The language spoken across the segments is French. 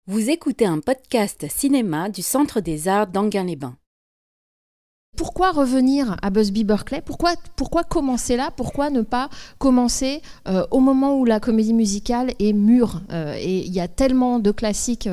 Vous écoutez un podcast cinéma du Centre des Arts d'Enghien-les-Bains. Pourquoi revenir à Busby Berkeley ? Pourquoi commencer là ? Pourquoi ne pas commencer au moment où la comédie musicale est mûre ? Et il y a tellement de classiques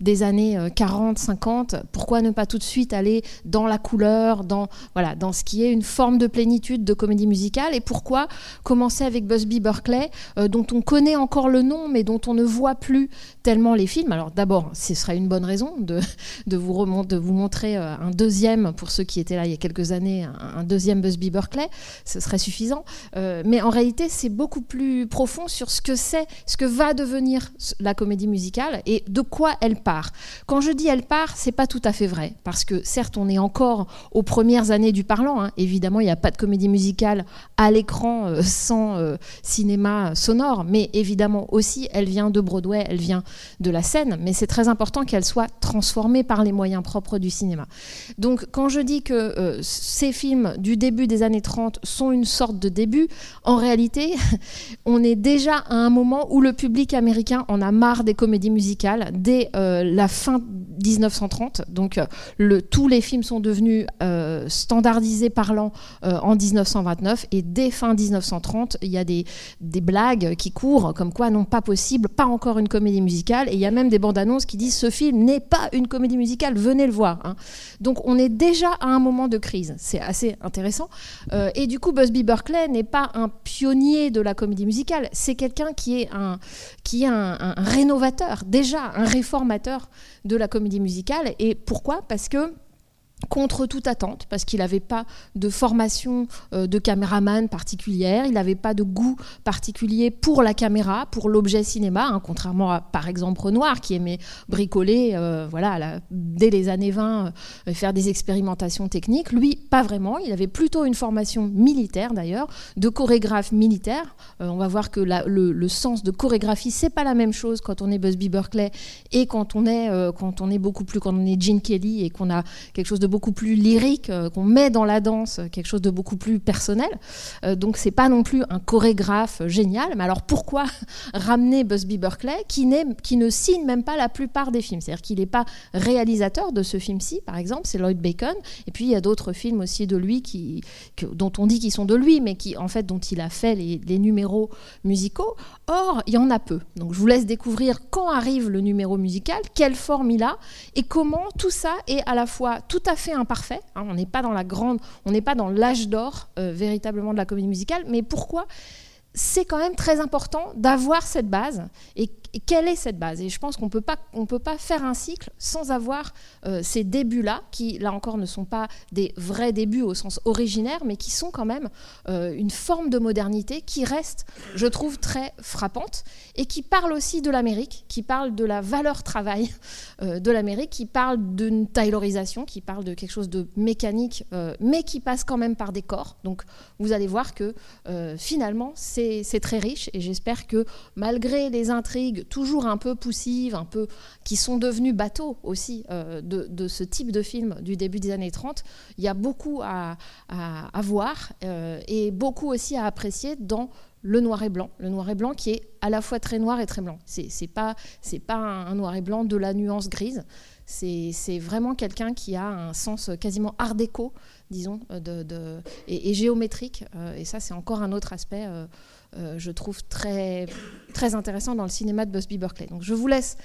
des années 40, 50. Pourquoi ne pas tout de suite aller dans la couleur, dans ce qui est une forme de plénitude de comédie musicale ? Et pourquoi commencer avec Busby Berkeley, dont on connaît encore le nom, mais dont on ne voit plus tellement les films ? Alors d'abord, ce serait une bonne raison de vous montrer un deuxième, pour ceux qui étaient là il y a quelques années, un deuxième Busby Berkeley, ce serait suffisant. Mais en réalité, c'est beaucoup plus profond sur ce que va devenir la comédie musicale et de quoi elle part. Quand je dis elle part, c'est pas tout à fait vrai, parce que certes, on est encore aux premières années du parlant. Évidemment, il n'y a pas de comédie musicale à l'écran sans cinéma sonore, mais évidemment aussi, elle vient de Broadway, elle vient de la scène, mais c'est très important qu'elle soit transformée par les moyens propres du cinéma. Donc, quand je dis que ces films du début des années 30 sont une sorte de début, en réalité, on est déjà à un moment où le public américain en a marre des comédies musicales dès la fin 1930. Donc, tous les films sont devenus standardisés parlants en 1929, et dès fin 1930, il y a des blagues qui courent comme quoi non, pas possible, pas encore une comédie musicale, et il y a même des bandes annonces qui disent ce film n'est pas une comédie musicale, venez le voir. Donc on est déjà à un moment de crise, c'est assez intéressant. Et du coup, Busby Berkeley n'est pas un pionnier de la comédie musicale, c'est quelqu'un qui est un rénovateur, déjà un réformateur de la comédie musicale. Et pourquoi ? Parce que contre toute attente, parce qu'il n'avait pas de formation de caméraman particulière, il n'avait pas de goût particulier pour la caméra, pour l'objet cinéma, contrairement à, par exemple, Renoir, qui aimait bricoler dès les années 20, faire des expérimentations techniques. Lui, pas vraiment. Il avait plutôt une formation militaire, d'ailleurs, de chorégraphe militaire. On va voir que le sens de chorégraphie, c'est pas la même chose quand on est Busby Berkeley et quand on est Gene Kelly et qu'on a quelque chose de beaucoup plus lyrique, qu'on met dans la danse, quelque chose de beaucoup plus personnel. Donc c'est pas non plus un chorégraphe génial. Mais alors pourquoi ramener Busby Berkeley qui ne signe même pas la plupart des films ? C'est-à-dire qu'il n'est pas réalisateur de ce film-ci, par exemple, c'est Lloyd Bacon. Et puis il y a d'autres films aussi de lui dont on dit qu'ils sont de lui, mais dont il a fait les numéros musicaux. Or, il y en a peu. Donc je vous laisse découvrir quand arrive le numéro musical, quelle forme il a, et comment tout ça est à la fois tout à fait imparfait. On n'est pas dans l'âge d'or véritablement de la comédie musicale, mais pourquoi c'est quand même très important d'avoir cette base. Et quelle est cette base ? Et je pense qu'on peut pas faire un cycle sans avoir ces débuts-là, qui, là encore, ne sont pas des vrais débuts au sens originaire, mais qui sont quand même une forme de modernité qui reste, je trouve, très frappante, et qui parle aussi de l'Amérique, qui parle de la valeur travail de l'Amérique, qui parle d'une taylorisation, qui parle de quelque chose de mécanique, mais qui passe quand même par des corps. Donc, vous allez voir que finalement, c'est très riche, et j'espère que malgré les intrigues toujours un peu poussives, qui sont devenues bateaux aussi de ce type de film du début des années 30, il y a beaucoup à voir et beaucoup aussi à apprécier dans le noir et blanc. Le noir et blanc qui est à la fois très noir et très blanc. C'est pas un noir et blanc de la nuance grise. C'est vraiment quelqu'un qui a un sens quasiment art déco, disons, et géométrique. Et ça, c'est encore un autre aspect, je trouve, très, très intéressant dans le cinéma de Busby Berkeley. Donc je vous laisse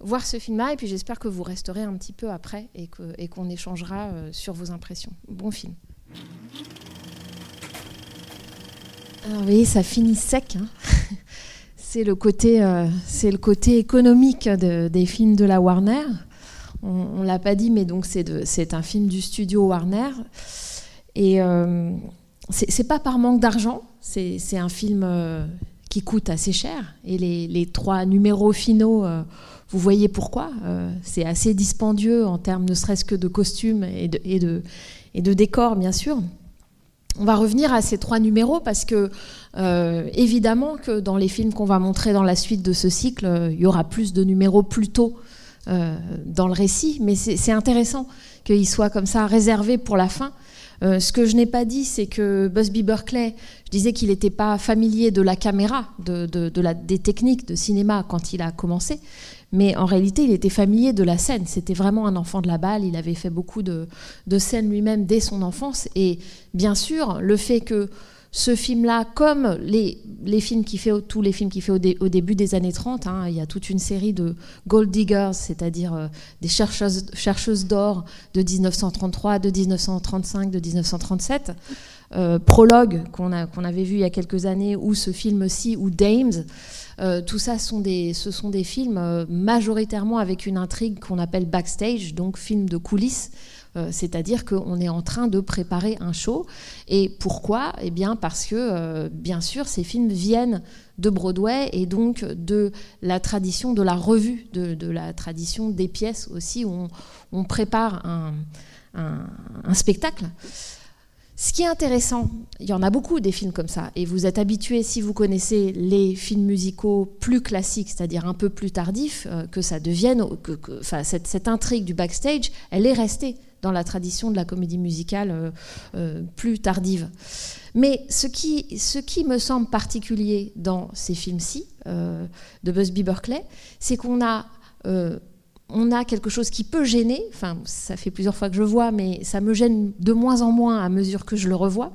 voir ce film-là, et puis j'espère que vous resterez un petit peu après et qu'on échangera sur vos impressions. Bon film. Alors vous voyez, ça finit sec. C'est le côté économique des films de la Warner. On ne l'a pas dit, mais donc c'est un film du studio Warner. Et c'est pas par manque d'argent, c'est un film qui coûte assez cher. Et les 3 numéros finaux, vous voyez pourquoi. C'est assez dispendieux en termes ne serait-ce que de costumes et de décors, bien sûr. On va revenir à ces 3 numéros parce que, évidemment, que dans les films qu'on va montrer dans la suite de ce cycle, il y aura plus de numéros plus tôt dans le récit. Mais c'est intéressant qu'il soit comme ça réservé pour la fin. Ce que je n'ai pas dit, c'est que Busby Berkeley, je disais qu'il n'était pas familier de la caméra, des techniques de cinéma quand il a commencé. mais en réalité, il était familier de la scène. C'était vraiment un enfant de la balle. Il avait fait beaucoup de scènes lui-même dès son enfance. Et bien sûr, le fait que ce film-là, comme tous les films qu'il fait au début des années 30, hein, il y a toute une série de gold diggers, c'est-à-dire des chercheuses d'or de 1933, de 1935, de 1937, Prologue qu'on avait vu il y a quelques années, ou ce film-ci, ou Dames. Tout ça, ce sont des films majoritairement avec une intrigue qu'on appelle backstage, donc film de coulisses. C'est-à-dire qu'on est en train de préparer un show. Et pourquoi ? Eh bien parce que, bien sûr, ces films viennent de Broadway et donc de la tradition de la revue, de la tradition des pièces aussi, où on prépare un spectacle. Ce qui est intéressant, il y en a beaucoup des films comme ça, et vous êtes habitués, si vous connaissez les films musicaux plus classiques, c'est-à-dire un peu plus tardifs, que ça devienne, cette intrigue du backstage, elle est restée dans la tradition de la comédie musicale plus tardive. Mais ce qui me semble particulier dans ces films-ci, de Busby Berkeley, c'est qu'on a quelque chose qui peut gêner, enfin ça fait plusieurs fois que je vois, mais ça me gêne de moins en moins à mesure que je le revois,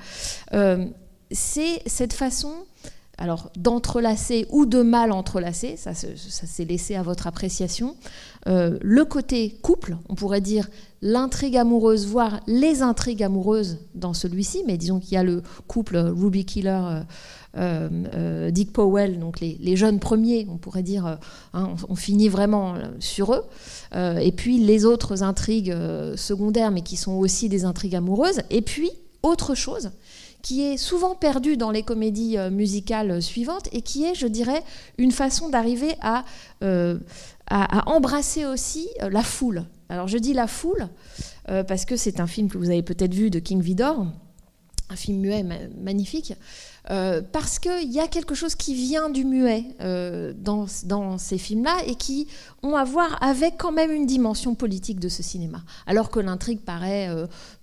c'est cette façon d'entrelacer ou de mal entrelacer, ça s'est laissé à votre appréciation, le côté couple, on pourrait dire l'intrigue amoureuse, voire les intrigues amoureuses dans celui-ci, mais disons qu'il y a le couple Ruby Keeler, Dick Powell, donc les jeunes premiers, on pourrait dire, on finit vraiment sur eux, et puis les autres intrigues secondaires, mais qui sont aussi des intrigues amoureuses, et puis autre chose qui est souvent perdue dans les comédies musicales suivantes et qui est, je dirais, une façon d'arriver à embrasser aussi la foule. Alors je dis la foule parce que c'est un film que vous avez peut-être vu de King Vidor, un film muet magnifique, parce qu'il y a quelque chose qui vient du muet dans ces films-là et qui ont à voir avec quand même une dimension politique de ce cinéma. Alors que l'intrigue paraît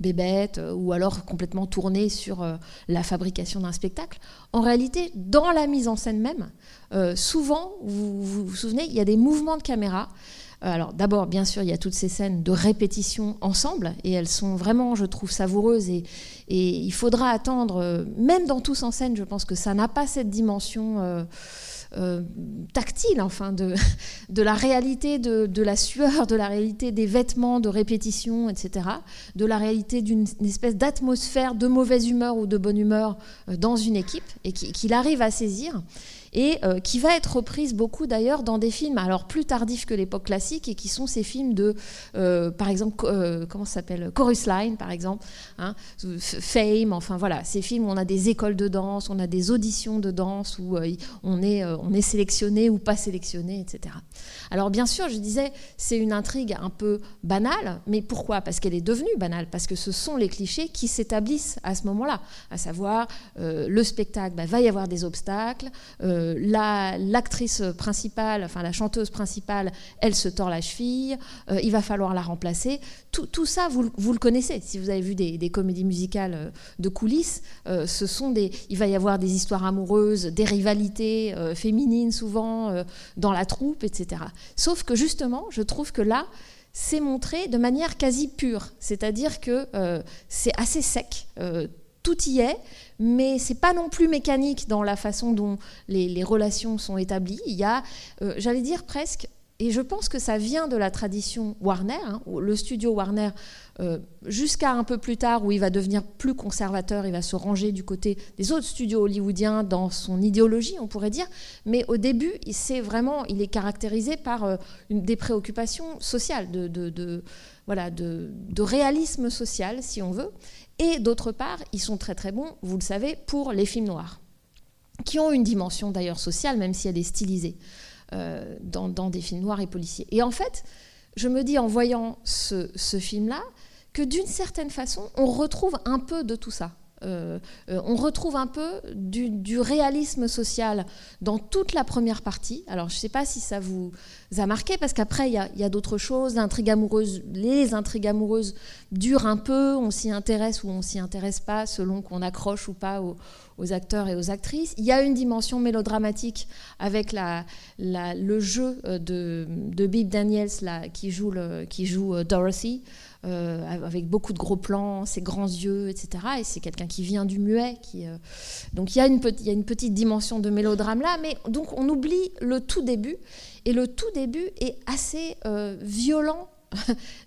bébête ou alors complètement tournée sur la fabrication d'un spectacle. En réalité, dans la mise en scène même, souvent, vous vous souvenez, il y a des mouvements de caméra. Alors d'abord, bien sûr, il y a toutes ces scènes de répétition ensemble et elles sont vraiment, je trouve, savoureuses et il faudra attendre, même dans Tous en scène, je pense que ça n'a pas cette dimension tactile, enfin, de la réalité de la sueur, de la réalité des vêtements, de répétition, etc., de la réalité d'une espèce d'atmosphère de mauvaise humeur ou de bonne humeur dans une équipe et qu'il arrive à saisir. Et qui va être reprise beaucoup d'ailleurs dans des films alors plus tardifs que l'époque classique et qui sont ces films de, par exemple, comment ça s'appelle, Chorus Line par exemple, hein, Fame, enfin voilà, ces films où on a des écoles de danse, on a des auditions de danse où on est sélectionné ou pas sélectionné, etc. Alors bien sûr, je disais, c'est une intrigue un peu banale, mais pourquoi ? Parce qu'elle est devenue banale, parce que ce sont les clichés qui s'établissent à ce moment-là, à savoir le spectacle, va y avoir des obstacles, l'actrice principale, enfin la chanteuse principale, elle se tord la cheville, il va falloir la remplacer. Tout ça, vous le connaissez. Si vous avez vu des comédies musicales de coulisses, il va y avoir des histoires amoureuses, des rivalités féminines souvent dans la troupe, etc. Sauf que justement, je trouve que là, c'est montré de manière quasi pure. C'est-à-dire que c'est assez sec. Tout y est, mais c'est pas non plus mécanique dans la façon dont les relations sont établies. Il y a, j'allais dire presque, et je pense que ça vient de la tradition Warner, hein, le studio Warner, jusqu'à un peu plus tard où il va devenir plus conservateur, il va se ranger du côté des autres studios hollywoodiens dans son idéologie, on pourrait dire, mais au début, il est caractérisé par des préoccupations sociales, de réalisme social, si on veut. Et d'autre part, ils sont très très bons, vous le savez, pour les films noirs, qui ont une dimension d'ailleurs sociale, même si elle est stylisée dans des films noirs et policiers. Et en fait, je me dis en voyant ce film-là, que d'une certaine façon, on retrouve un peu de tout ça. On retrouve un peu du réalisme social dans toute la première partie. Alors, je ne sais pas si ça vous a marqué, parce qu'après, il y a d'autres choses. L'intrigue amoureuse, les intrigues amoureuses durent un peu. On s'y intéresse ou on s'y intéresse pas, selon qu'on accroche ou pas aux acteurs et aux actrices. Il y a une dimension mélodramatique avec le jeu de Bebe Daniels là, qui joue Dorothy, avec beaucoup de gros plans, ses grands yeux, etc. Et c'est quelqu'un qui vient du muet. Donc il y a une petite dimension de mélodrame là, mais donc on oublie le tout début. Et le tout début est assez violent,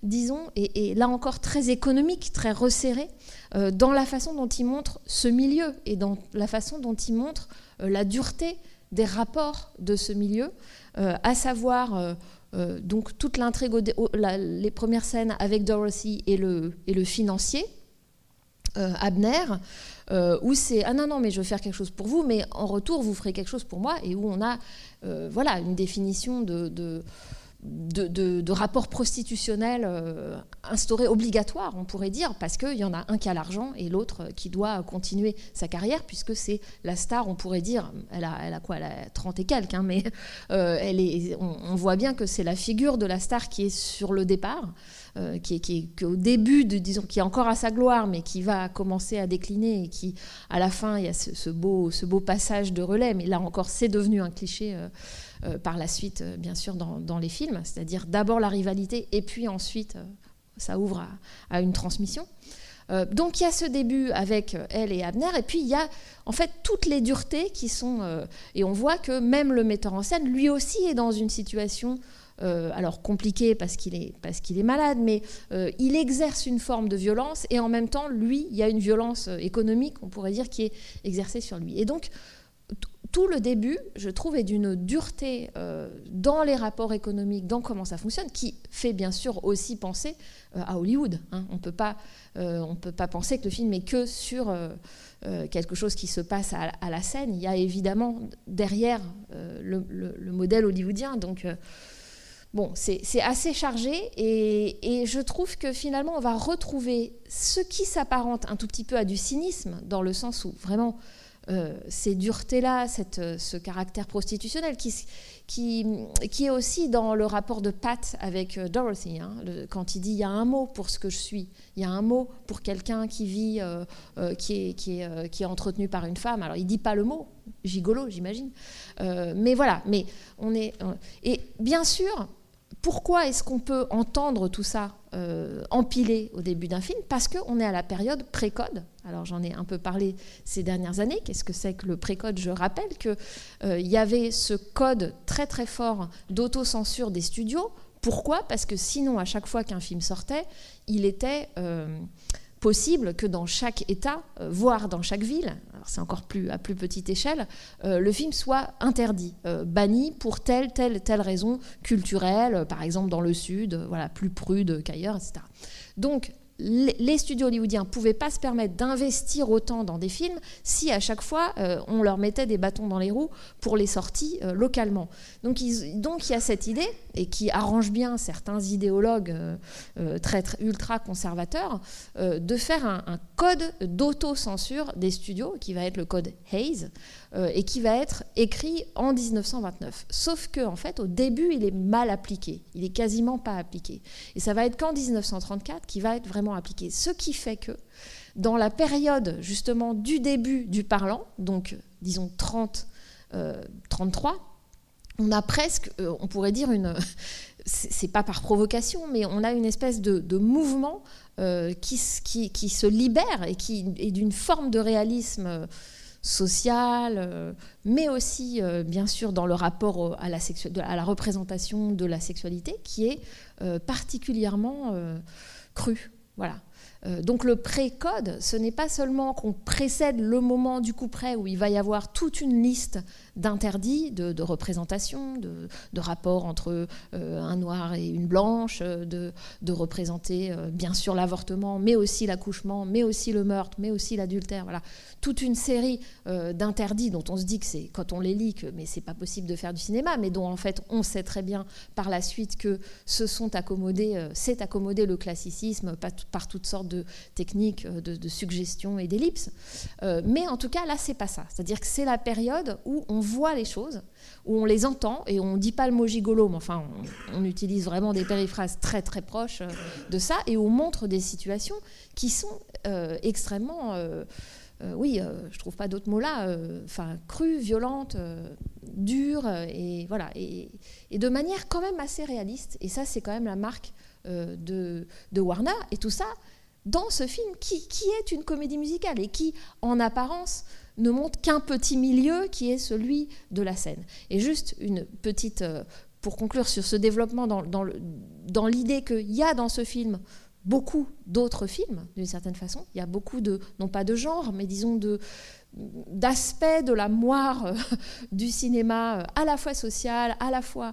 disons, et là encore très économique, très resserré, dans la façon dont il montre ce milieu et dans la façon dont il montre la dureté des rapports de ce milieu, à savoir donc toute l'intrigue, les premières scènes avec Dorothy et le financier, Abner, où c'est « Ah non, mais je veux faire quelque chose pour vous, mais en retour, vous ferez quelque chose pour moi », et où on a voilà, une définition de rapport prostitutionnel instauré, obligatoire, on pourrait dire, parce qu'il y en a un qui a l'argent et l'autre qui doit continuer sa carrière, puisque c'est la star, on pourrait dire, elle a quoi, elle a 30 et quelques, hein, mais on voit bien que c'est la figure de la star qui est sur le départ, qui est au début, disons, qui est encore à sa gloire, mais qui va commencer à décliner, et qui, à la fin, il y a ce beau passage de relais, mais là encore, c'est devenu un cliché par la suite, bien sûr, dans les films, c'est-à-dire d'abord la rivalité, et puis ensuite, ça ouvre à une transmission. Donc il y a ce début avec elle et Abner, et puis il y a en fait toutes les duretés qui sont... et on voit que même le metteur en scène, lui aussi, est dans une situation... alors compliqué parce qu'il est malade, mais il exerce une forme de violence, et en même temps, lui, il y a une violence économique, on pourrait dire, qui est exercée sur lui. Et donc, tout le début, je trouve, est d'une dureté dans les rapports économiques, dans comment ça fonctionne, qui fait bien sûr aussi penser à Hollywood. Hein. On peut pas penser que le film est que sur quelque chose qui se passe à la scène. Il y a évidemment derrière le modèle hollywoodien, donc... Bon, c'est assez chargé, et je trouve que finalement on va retrouver ce qui s'apparente un tout petit peu à du cynisme, dans le sens où vraiment ces duretés-là, ce caractère prostitutionnel qui est aussi dans le rapport de Pat avec Dorothy, hein, quand il dit il y a un mot pour ce que je suis, il y a un mot pour quelqu'un qui vit, qui est entretenu par une femme. Alors il ne dit pas le mot, gigolo j'imagine, mais voilà, mais on est... et bien sûr, pourquoi est-ce qu'on peut entendre tout ça empilé au début d'un film? Parce qu'on est à la période pré-code. Alors j'en ai un peu parlé ces dernières années. Qu'est-ce que c'est que le pré-code? Je rappelle qu'il y avait ce code très très fort d'autocensure des studios. Pourquoi? Parce que sinon, à chaque fois qu'un film sortait, il était... possible que dans chaque État, voire dans chaque ville, alors c'est encore à plus petite échelle, le film soit interdit, banni pour telle raison culturelle, par exemple dans le Sud, voilà, plus prude qu'ailleurs, etc. Donc, les studios hollywoodiens ne pouvaient pas se permettre d'investir autant dans des films si à chaque fois on leur mettait des bâtons dans les roues pour les sorties localement. Donc il y a cette idée, et qui arrange bien certains idéologues très ultra conservateurs, de faire un code d'autocensure des studios qui va être le code Hays, et qui va être écrit en 1929. Sauf que en fait, au début, il est mal appliqué. Il est quasiment pas appliqué. Et ça va être qu'en 1934 qu'il va être vraiment appliqué. Ce qui fait que dans la période justement du début du parlant, donc disons 33, on a presque, on pourrait dire c'est pas par provocation, mais on a une espèce de mouvement qui se libère et qui est d'une forme de réalisme social, mais aussi bien sûr dans le rapport à la représentation de la sexualité, qui est particulièrement crue. Voilà. Donc le pré-code, ce n'est pas seulement qu'on précède le moment du coup près où il va y avoir toute une liste d'interdits, de représentation, de rapports entre un noir et une blanche, de représenter bien sûr l'avortement, mais aussi l'accouchement, mais aussi le meurtre, mais aussi l'adultère. Voilà. Toute une série d'interdits dont on se dit que c'est, quand on les lit, mais c'est pas possible de faire du cinéma, mais dont en fait on sait très bien par la suite que s'est accommodé le classicisme par toutes toutes sortes de techniques de suggestion et d'ellipse. Mais en tout cas, là, c'est pas ça. C'est-à-dire que c'est la période où on voit les choses, où on les entend, et on ne dit pas le mot gigolo, mais enfin, on utilise vraiment des périphrases très, très proches de ça, et on montre des situations qui sont extrêmement... je trouve pas d'autres mots là, crues, violentes, dures, et voilà, et de manière quand même assez réaliste. Et ça, c'est quand même la marque de Warner, et tout ça dans ce film qui est une comédie musicale et qui, en apparence, ne montre qu'un petit milieu qui est celui de la scène. Et juste une petite, pour conclure sur ce développement dans l'idée qu'il y a dans ce film beaucoup d'autres films, d'une certaine façon. Il y a beaucoup de, non pas de genre, mais disons d'aspects de la moire du cinéma, à la fois social, à la fois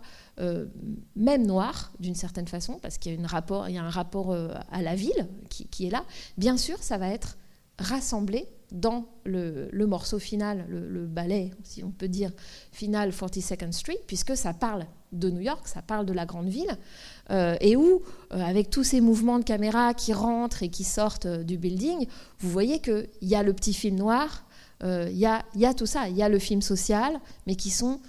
même noir, d'une certaine façon, parce qu'il y a un rapport à la ville qui est là. Bien sûr, ça va être rassemblé dans le morceau final, le ballet, si on peut dire, final 42nd Street, puisque ça parle de New York, ça parle de la grande ville, et où, avec tous ces mouvements de caméra qui rentrent et qui sortent du building, vous voyez qu'il y a le petit film noir, il y a tout ça, il y a le film social, mais qui sont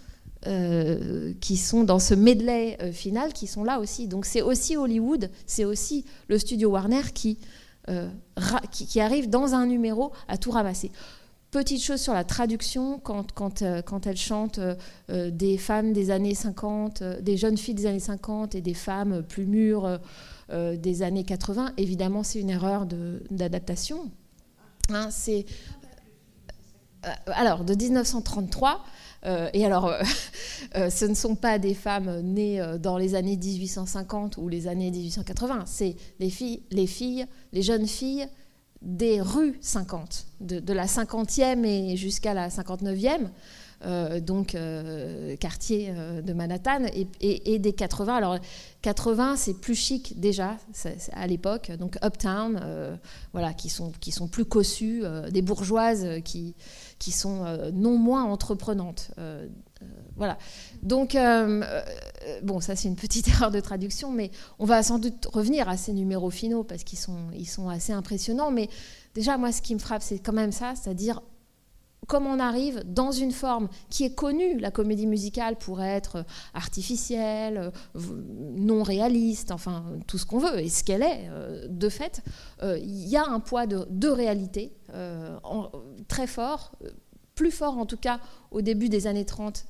dans ce medley final, qui sont là aussi. Donc c'est aussi Hollywood, c'est aussi le studio Warner qui arrive dans un numéro à tout ramasser. Petite chose sur la traduction, quand elle chante des femmes des années 50, des jeunes filles des années 50 et des femmes plus mûres des années 80, évidemment c'est une erreur d'adaptation. Hein, c'est alors de 1933. Et alors, ce ne sont pas des femmes nées dans les années 1850 ou les années 1880, c'est les jeunes filles des rues 50, de la 50e et jusqu'à la 59e, quartier de Manhattan, et des 80. Alors, 80, c'est plus chic déjà à l'époque, donc Uptown, voilà, qui sont plus cossues, des bourgeoises qui sont non moins entreprenantes. Voilà. Donc, bon, ça c'est une petite erreur de traduction, mais on va sans doute revenir à ces numéros finaux parce qu'ils sont assez impressionnants. Mais déjà, moi, ce qui me frappe, c'est quand même ça, c'est-à-dire comme on arrive dans une forme qui est connue, la comédie musicale pourrait être artificielle, non réaliste, enfin tout ce qu'on veut, et ce qu'elle est, de fait, il y a un poids de réalité très fort, plus fort en tout cas au début des années 30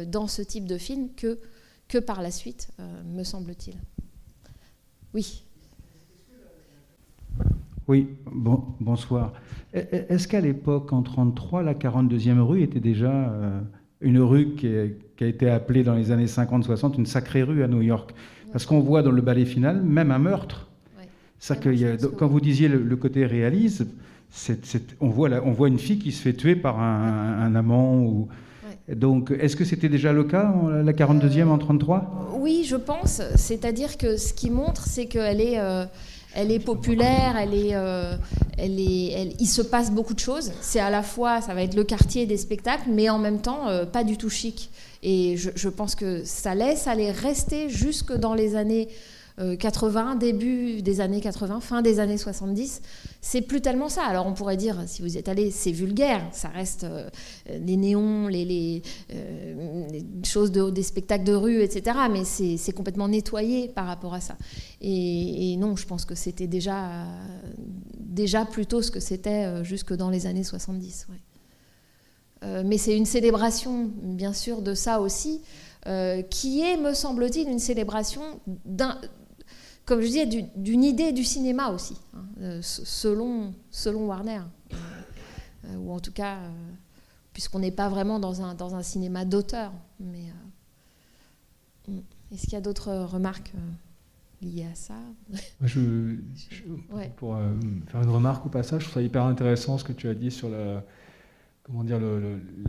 dans ce type de film que par la suite, me semble-t-il. Oui. Oui, bonsoir. Est-ce qu'à l'époque, en 1933, la 42e rue était déjà une rue qui a été appelée dans les années 50-60 une sacrée rue à New York? Parce qu'on voit dans le ballet final même un meurtre. Ouais. Ça quand vous disiez le côté réaliste, on voit une fille qui se fait tuer par un amant. Ouais. Donc, est-ce que c'était déjà le cas, la 42e en 1933? Oui, je pense. C'est-à-dire que ce qui montre, c'est qu'elle est... Elle est populaire, il se passe beaucoup de choses. C'est à la fois, ça va être le quartier des spectacles, mais en même temps, pas du tout chic. Et je pense que ça laisse aller rester jusque dans les années 80, début des années 80, fin des années 70. C'est plus tellement ça. Alors on pourrait dire, si vous y êtes allé, c'est vulgaire. Ça reste les néons, les choses des spectacles de rue, etc. Mais c'est complètement nettoyé par rapport à ça. Et non, je pense que c'était déjà plutôt ce que c'était jusque dans les années 70. Ouais. Mais c'est une célébration, bien sûr, de ça aussi, qui est, me semble-t-il, une célébration comme je disais, d'une idée du cinéma aussi, hein, selon Warner, ou en tout cas, puisqu'on n'est pas vraiment dans un cinéma d'auteur. Mais est-ce qu'il y a d'autres remarques liées à ça? Ouais. Pour faire une remarque au passage, je trouve ça hyper intéressant ce que tu as dit sur la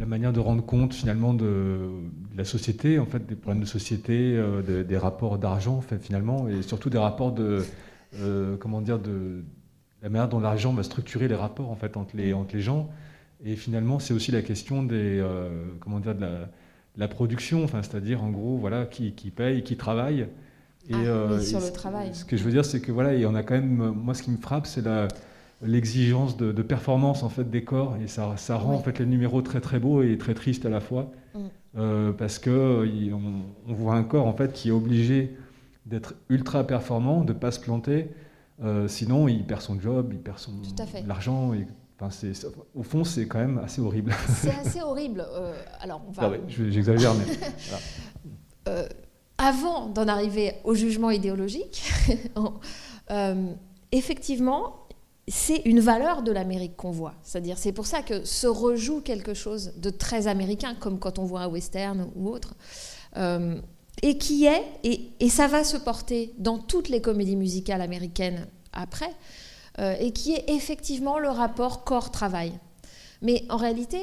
manière de rendre compte finalement de la société, en fait, des problèmes de société, des rapports d'argent, en fait, finalement, et surtout des rapports de la manière dont l'argent va structurer les rapports, en fait, entre les gens. Et finalement, c'est aussi la question de la production, enfin, c'est-à-dire en gros, voilà, qui paye, qui travaille. Et, oui, sur le travail. Ce que je veux dire, c'est que voilà, et on a quand même, moi, ce qui me frappe, c'est l'exigence de performance en fait des corps, et ça rend en fait les numéros très très beaux et très tristes à la fois, parce que on voit un corps en fait qui est obligé d'être ultra performant, de pas se planter, sinon il perd son job, il perd l'argent. Et, au fond, c'est quand même assez horrible. C'est assez horrible. Alors, j'exagère, mais voilà. Avant d'en arriver au jugement idéologique, effectivement, c'est une valeur de l'Amérique qu'on voit. C'est-à-dire, c'est pour ça que se rejoue quelque chose de très américain, comme quand on voit un western ou autre, et qui est, et ça va se porter dans toutes les comédies musicales américaines après, et qui est effectivement le rapport corps-travail. Mais en réalité,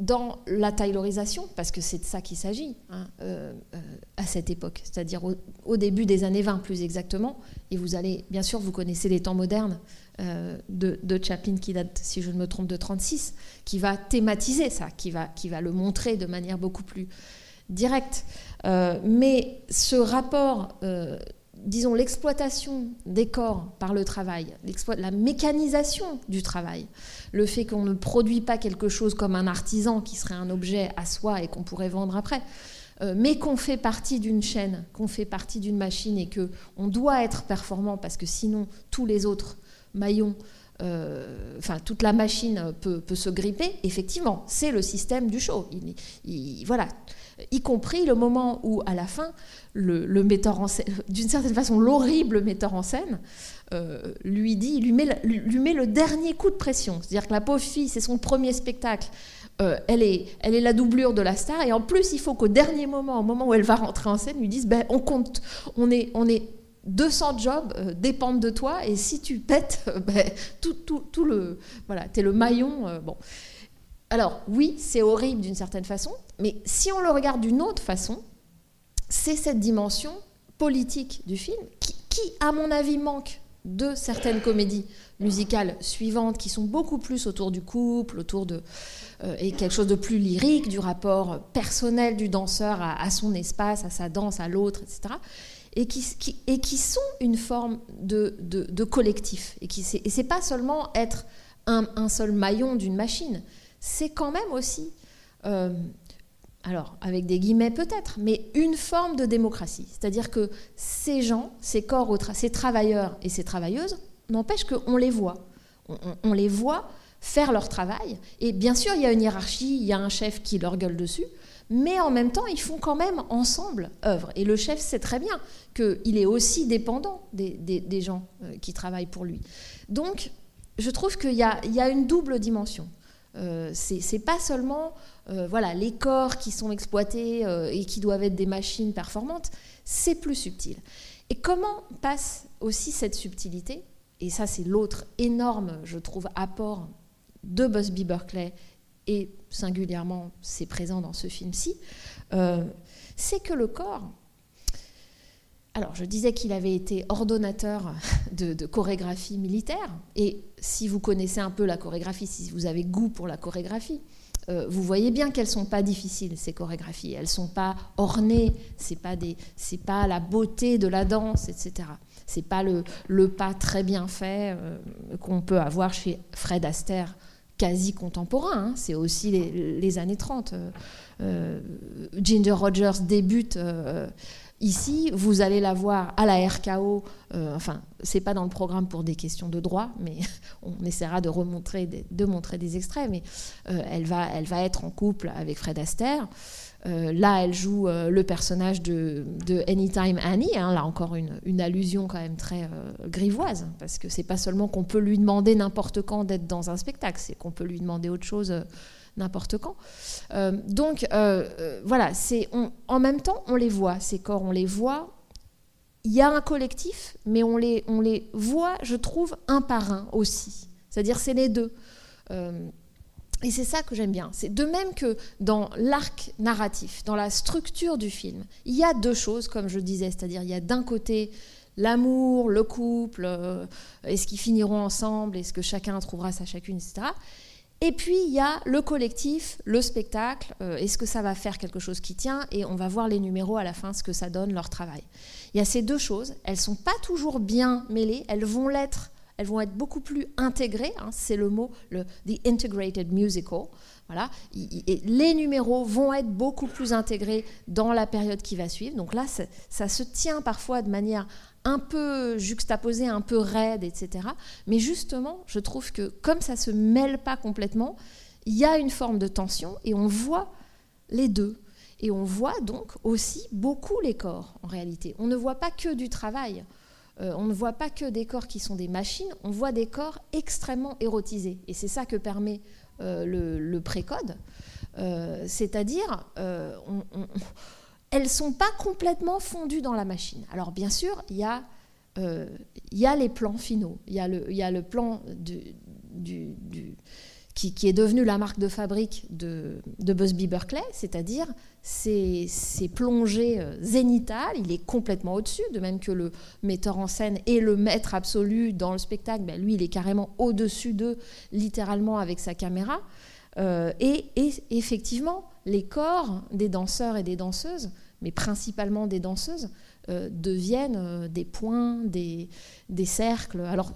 dans la taylorisation, parce que c'est de ça qu'il s'agit à cette époque, c'est-à-dire au début des années 20 plus exactement, et vous allez, bien sûr, vous connaissez les temps modernes de Chaplin qui date, si je ne me trompe, de 1936, qui va thématiser ça, qui va le montrer de manière beaucoup plus directe. Mais ce rapport, disons l'exploitation des corps par le travail, la mécanisation du travail, le fait qu'on ne produit pas quelque chose comme un artisan qui serait un objet à soi et qu'on pourrait vendre après, mais qu'on fait partie d'une chaîne, qu'on fait partie d'une machine et qu'on doit être performant parce que sinon tous les autres maillons, toute la machine peut se gripper. Effectivement, c'est le système du show. Voilà. Y compris le moment où, à la fin, le metteur en scène, d'une certaine façon, l'horrible metteur en scène, lui met le dernier coup de pression. C'est-à-dire que la pauvre fille, c'est son premier spectacle, elle est la doublure de la star, et en plus, il faut qu'au dernier moment, au moment où elle va rentrer en scène, lui dise on compte, on est 200 jobs dépendent de toi, et si tu pètes, tout le... Voilà, t'es le maillon... bon. Alors, oui, c'est horrible d'une certaine façon, mais si on le regarde d'une autre façon, c'est cette dimension politique du film qui, à mon avis, manque de certaines comédies musicales suivantes qui sont beaucoup plus autour du couple, et quelque chose de plus lyrique, du rapport personnel du danseur à son espace, à sa danse, à l'autre, etc., et qui sont une forme de collectif. Et c'est pas seulement être un seul maillon d'une machine, c'est quand même aussi, alors avec des guillemets peut-être, mais une forme de démocratie. C'est-à-dire que ces gens, ces corps, ces travailleurs et ces travailleuses, n'empêche qu'on les voit. On les voit faire leur travail. Et bien sûr, il y a une hiérarchie, il y a un chef qui leur gueule dessus, mais en même temps, ils font quand même ensemble œuvre. Et le chef sait très bien qu'il est aussi dépendant des gens qui travaillent pour lui. Donc, je trouve qu'il y a une double dimension. C'est pas seulement les corps qui sont exploités et qui doivent être des machines performantes, c'est plus subtil. Et comment passe aussi cette subtilité, et ça c'est l'autre énorme, je trouve, apport de Busby Berkeley, et singulièrement c'est présent dans ce film-ci, c'est que le corps... Alors, je disais qu'il avait été ordonnateur de chorégraphie militaire, et si vous connaissez un peu la chorégraphie, si vous avez goût pour la chorégraphie, vous voyez bien qu'elles ne sont pas difficiles, ces chorégraphies. Elles ne sont pas ornées, c'est pas la beauté de la danse, etc. Ce n'est pas le pas très bien fait qu'on peut avoir chez Fred Astaire, quasi contemporain, hein. C'est aussi les années 30. Ginger Rogers débute... Ici, vous allez la voir à la RKO, c'est pas dans le programme pour des questions de droit, mais on essaiera de montrer des extraits, mais elle va être en couple avec Fred Astaire. Là, elle joue le personnage de Anytime Annie, hein, là encore une allusion quand même très grivoise, parce que c'est pas seulement qu'on peut lui demander n'importe quand d'être dans un spectacle, c'est qu'on peut lui demander autre chose n'importe quand. Voilà, en même temps, on les voit, ces corps, on les voit. Il y a un collectif, mais on les voit, je trouve, un par un aussi. C'est-à-dire, c'est les deux. Et c'est ça que j'aime bien. C'est de même que dans l'arc narratif, dans la structure du film, il y a deux choses, comme je disais, c'est-à-dire il y a d'un côté l'amour, le couple, est-ce qu'ils finiront ensemble, est-ce que chacun trouvera sa chacune, etc. Et puis, il y a le collectif, le spectacle. Est-ce que ça va faire quelque chose qui tient? Et on va voir les numéros à la fin, ce que ça donne, leur travail. Il y a ces deux choses. Elles ne sont pas toujours bien mêlées. Elles vont être beaucoup plus intégrées. C'est le mot, the integrated musical. Voilà. Et les numéros vont être beaucoup plus intégrés dans la période qui va suivre. Donc là, ça se tient parfois de manière un peu juxtaposée, un peu raide, etc. Mais justement, je trouve que comme ça ne se mêle pas complètement, il y a une forme de tension et on voit les deux. Et on voit donc aussi beaucoup les corps, en réalité. On ne voit pas que du travail. On ne voit pas que des corps qui sont des machines, on voit des corps extrêmement érotisés. Et c'est ça que permet le précode. C'est-à-dire, elles ne sont pas complètement fondues dans la machine. Alors bien sûr, il y a les plans finaux. Il y a le plan qui est devenu la marque de fabrique de Busby Berkeley, c'est-à-dire ces plongées zénithales. Il est complètement au-dessus, de même que le metteur en scène et le maître absolu dans le spectacle. Ben lui, il est carrément au-dessus d'eux, littéralement avec sa caméra. Et effectivement, les corps des danseurs et des danseuses, mais principalement des danseuses, deviennent des points, des cercles. Alors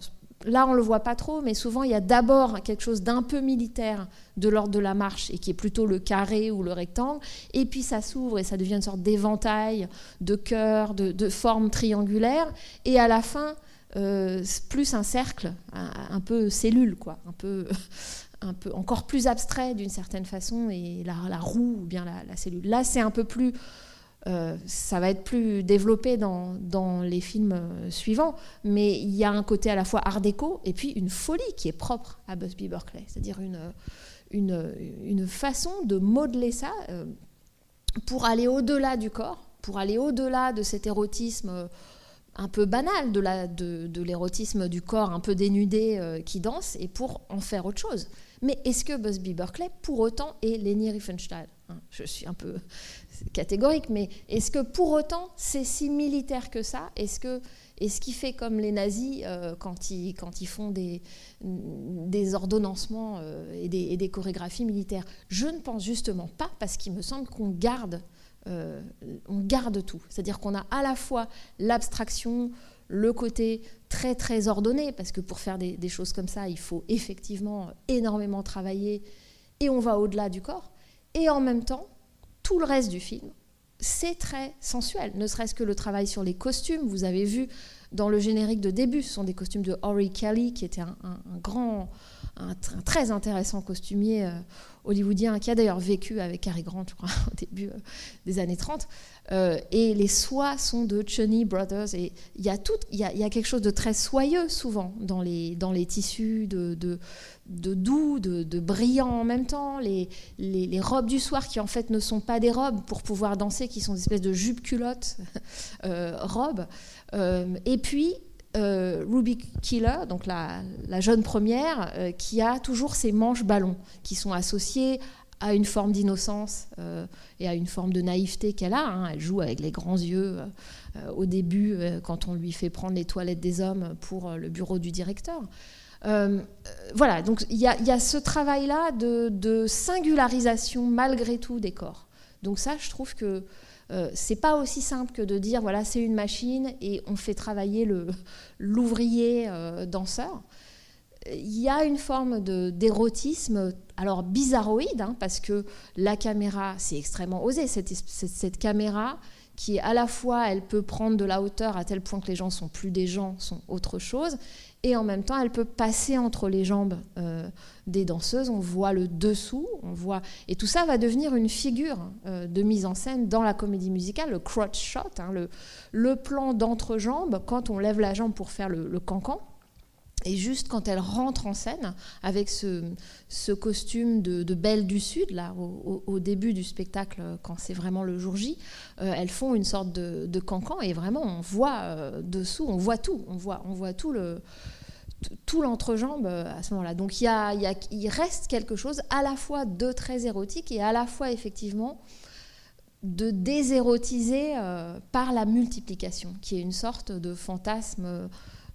là, on ne le voit pas trop, mais souvent, il y a d'abord quelque chose d'un peu militaire de l'ordre de la marche, et qui est plutôt le carré ou le rectangle, et puis ça s'ouvre et ça devient une sorte d'éventail, de cœur, de forme triangulaire, et à la fin, plus un cercle, un peu cellule, quoi, un peu encore plus abstrait d'une certaine façon, et la roue ou bien la cellule. Là, c'est un peu plus... ça va être plus développé dans les films suivants, mais il y a un côté à la fois art déco et puis une folie qui est propre à Busby Berkeley, c'est-à-dire une façon de modeler ça pour aller au-delà du corps, pour aller au-delà de cet érotisme un peu banal, de l'érotisme du corps un peu dénudé qui danse, et pour en faire autre chose. Mais est-ce que Busby Berkeley, pour autant, est Leni Riefenstahl? Je suis un peu catégorique, mais est-ce que pour autant c'est si militaire que ça? Est-ce qu'il fait comme les nazis quand ils font des ordonnancements et des chorégraphies militaires? Je ne pense justement pas, parce qu'il me semble qu'on garde tout. C'est-à-dire qu'on a à la fois l'abstraction, le côté très très ordonné, parce que pour faire des choses comme ça, il faut effectivement énormément travailler, et on va au-delà du corps. Et en même temps, tout le reste du film, c'est très sensuel. Ne serait-ce que le travail sur les costumes. Vous avez vu dans le générique de début, ce sont des costumes de Horry Kelly, qui était un très intéressant costumier hollywoodien, qui a d'ailleurs vécu avec Cary Grant, je crois, au début des années 30. Et les soies sont de Chuney Brothers. Et il y a quelque chose de très soyeux, souvent, dans les tissus, de doux, de brillant en même temps. Les robes du soir, qui en fait ne sont pas des robes pour pouvoir danser, qui sont des espèces de jupes-culottes robes. Et puis... Ruby Keeler, donc la jeune première, qui a toujours ses manches ballons, qui sont associées à une forme d'innocence et à une forme de naïveté qu'elle a. Elle joue avec les grands yeux au début, quand on lui fait prendre les toilettes des hommes pour le bureau du directeur. Voilà, donc il y a ce travail-là de singularisation malgré tout des corps. Donc ça, je trouve que c'est pas aussi simple que de dire voilà, c'est une machine et on fait travailler l'ouvrier danseur. Il y a une forme d'érotisme, alors bizarroïde, parce que la caméra, c'est extrêmement osé, cette caméra qui à la fois, elle peut prendre de la hauteur à tel point que les gens sont plus des gens, sont autre chose, et en même temps, elle peut passer entre les jambes des danseuses. On voit le dessous, et tout ça va devenir une figure de mise en scène dans la comédie musicale, le crotch shot, le plan d'entrejambe quand on lève la jambe pour faire le cancan. Et juste quand elle rentre en scène avec ce costume de Belle du Sud, là, au début du spectacle, quand c'est vraiment le jour J, elles font une sorte de cancan, et vraiment on voit dessous, on voit tout, on voit tout l'entrejambe à ce moment-là. Donc il reste quelque chose à la fois de très érotique et à la fois effectivement de désérotisé par la multiplication, qui est une sorte de fantasme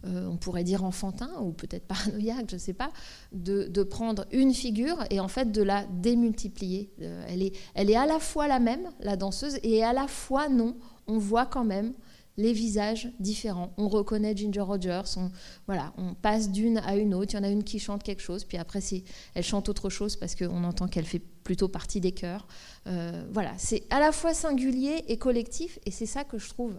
on pourrait dire enfantin, ou peut-être paranoïaque, je ne sais pas, de prendre une figure et en fait de la démultiplier. Elle est à la fois la même, la danseuse, et à la fois non, on voit quand même les visages différents. On reconnaît Ginger Rogers, on passe d'une à une autre. Il y en a une qui chante quelque chose, puis après elle chante autre chose parce qu'on entend qu'elle fait plutôt partie des chœurs. Voilà, c'est à la fois singulier et collectif, et c'est ça que je trouve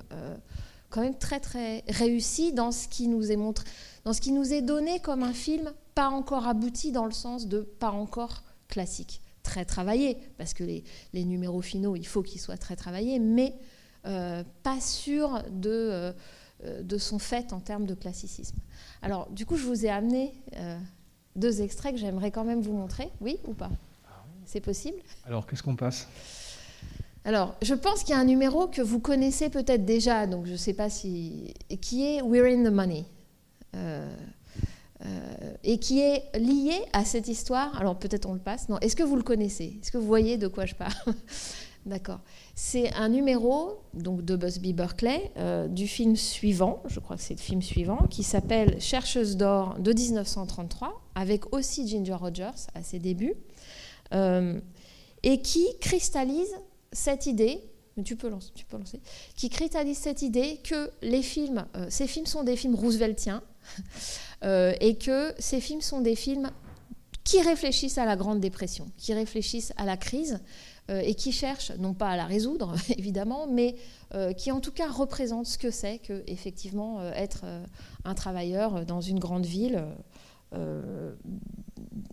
quand même très très réussi dans ce qui nous est montré, dans ce qui nous est donné comme un film pas encore abouti, dans le sens de pas encore classique, très travaillé, parce que les numéros finaux, il faut qu'ils soient très travaillés, mais pas sûr de son fait en termes de classicisme. Alors, du coup, je vous ai amené 2 extraits que j'aimerais quand même vous montrer. Oui ou pas? C'est possible? Alors, qu'est-ce qu'on passe? Alors, je pense qu'il y a un numéro que vous connaissez peut-être déjà, donc je ne sais pas si... qui est We're in the Money. Et qui est lié à cette histoire. Alors, peut-être on le passe. Non, est-ce que vous le connaissez? Est-ce que vous voyez de quoi je parle? D'accord. C'est un numéro donc, de Busby Berkeley du film suivant, je crois que c'est le film suivant, qui s'appelle Chercheuse d'or de 1933, avec aussi Ginger Rogers à ses débuts, et qui cristallise cette idée, mais tu peux lancer, qui cristallise cette idée que ces films sont des films rooseveltiens, et que ces films sont des films qui réfléchissent à la Grande Dépression, qui réfléchissent à la crise, et qui cherchent, non pas à la résoudre, évidemment, mais qui en tout cas représentent ce que c'est que, effectivement, être un travailleur dans une grande ville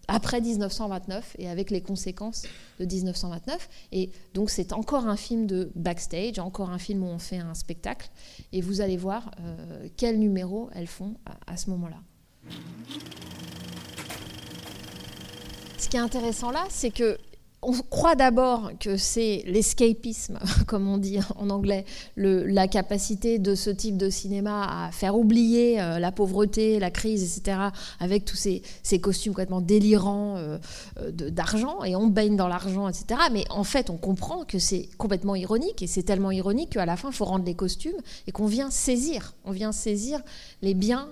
après 1929 et avec les conséquences de 1929. Et donc c'est encore un film de backstage, encore un film où on fait un spectacle, et vous allez voir quels numéros elles font à ce moment-là. Ce qui est intéressant là, c'est que on croit d'abord que c'est l'escapisme, comme on dit en anglais, la capacité de ce type de cinéma à faire oublier la pauvreté, la crise, etc., avec tous ces costumes complètement délirants d'argent, et on baigne dans l'argent, etc. Mais en fait, on comprend que c'est complètement ironique, et c'est tellement ironique qu'à la fin, il faut rendre les costumes, et qu'on vient saisir les biens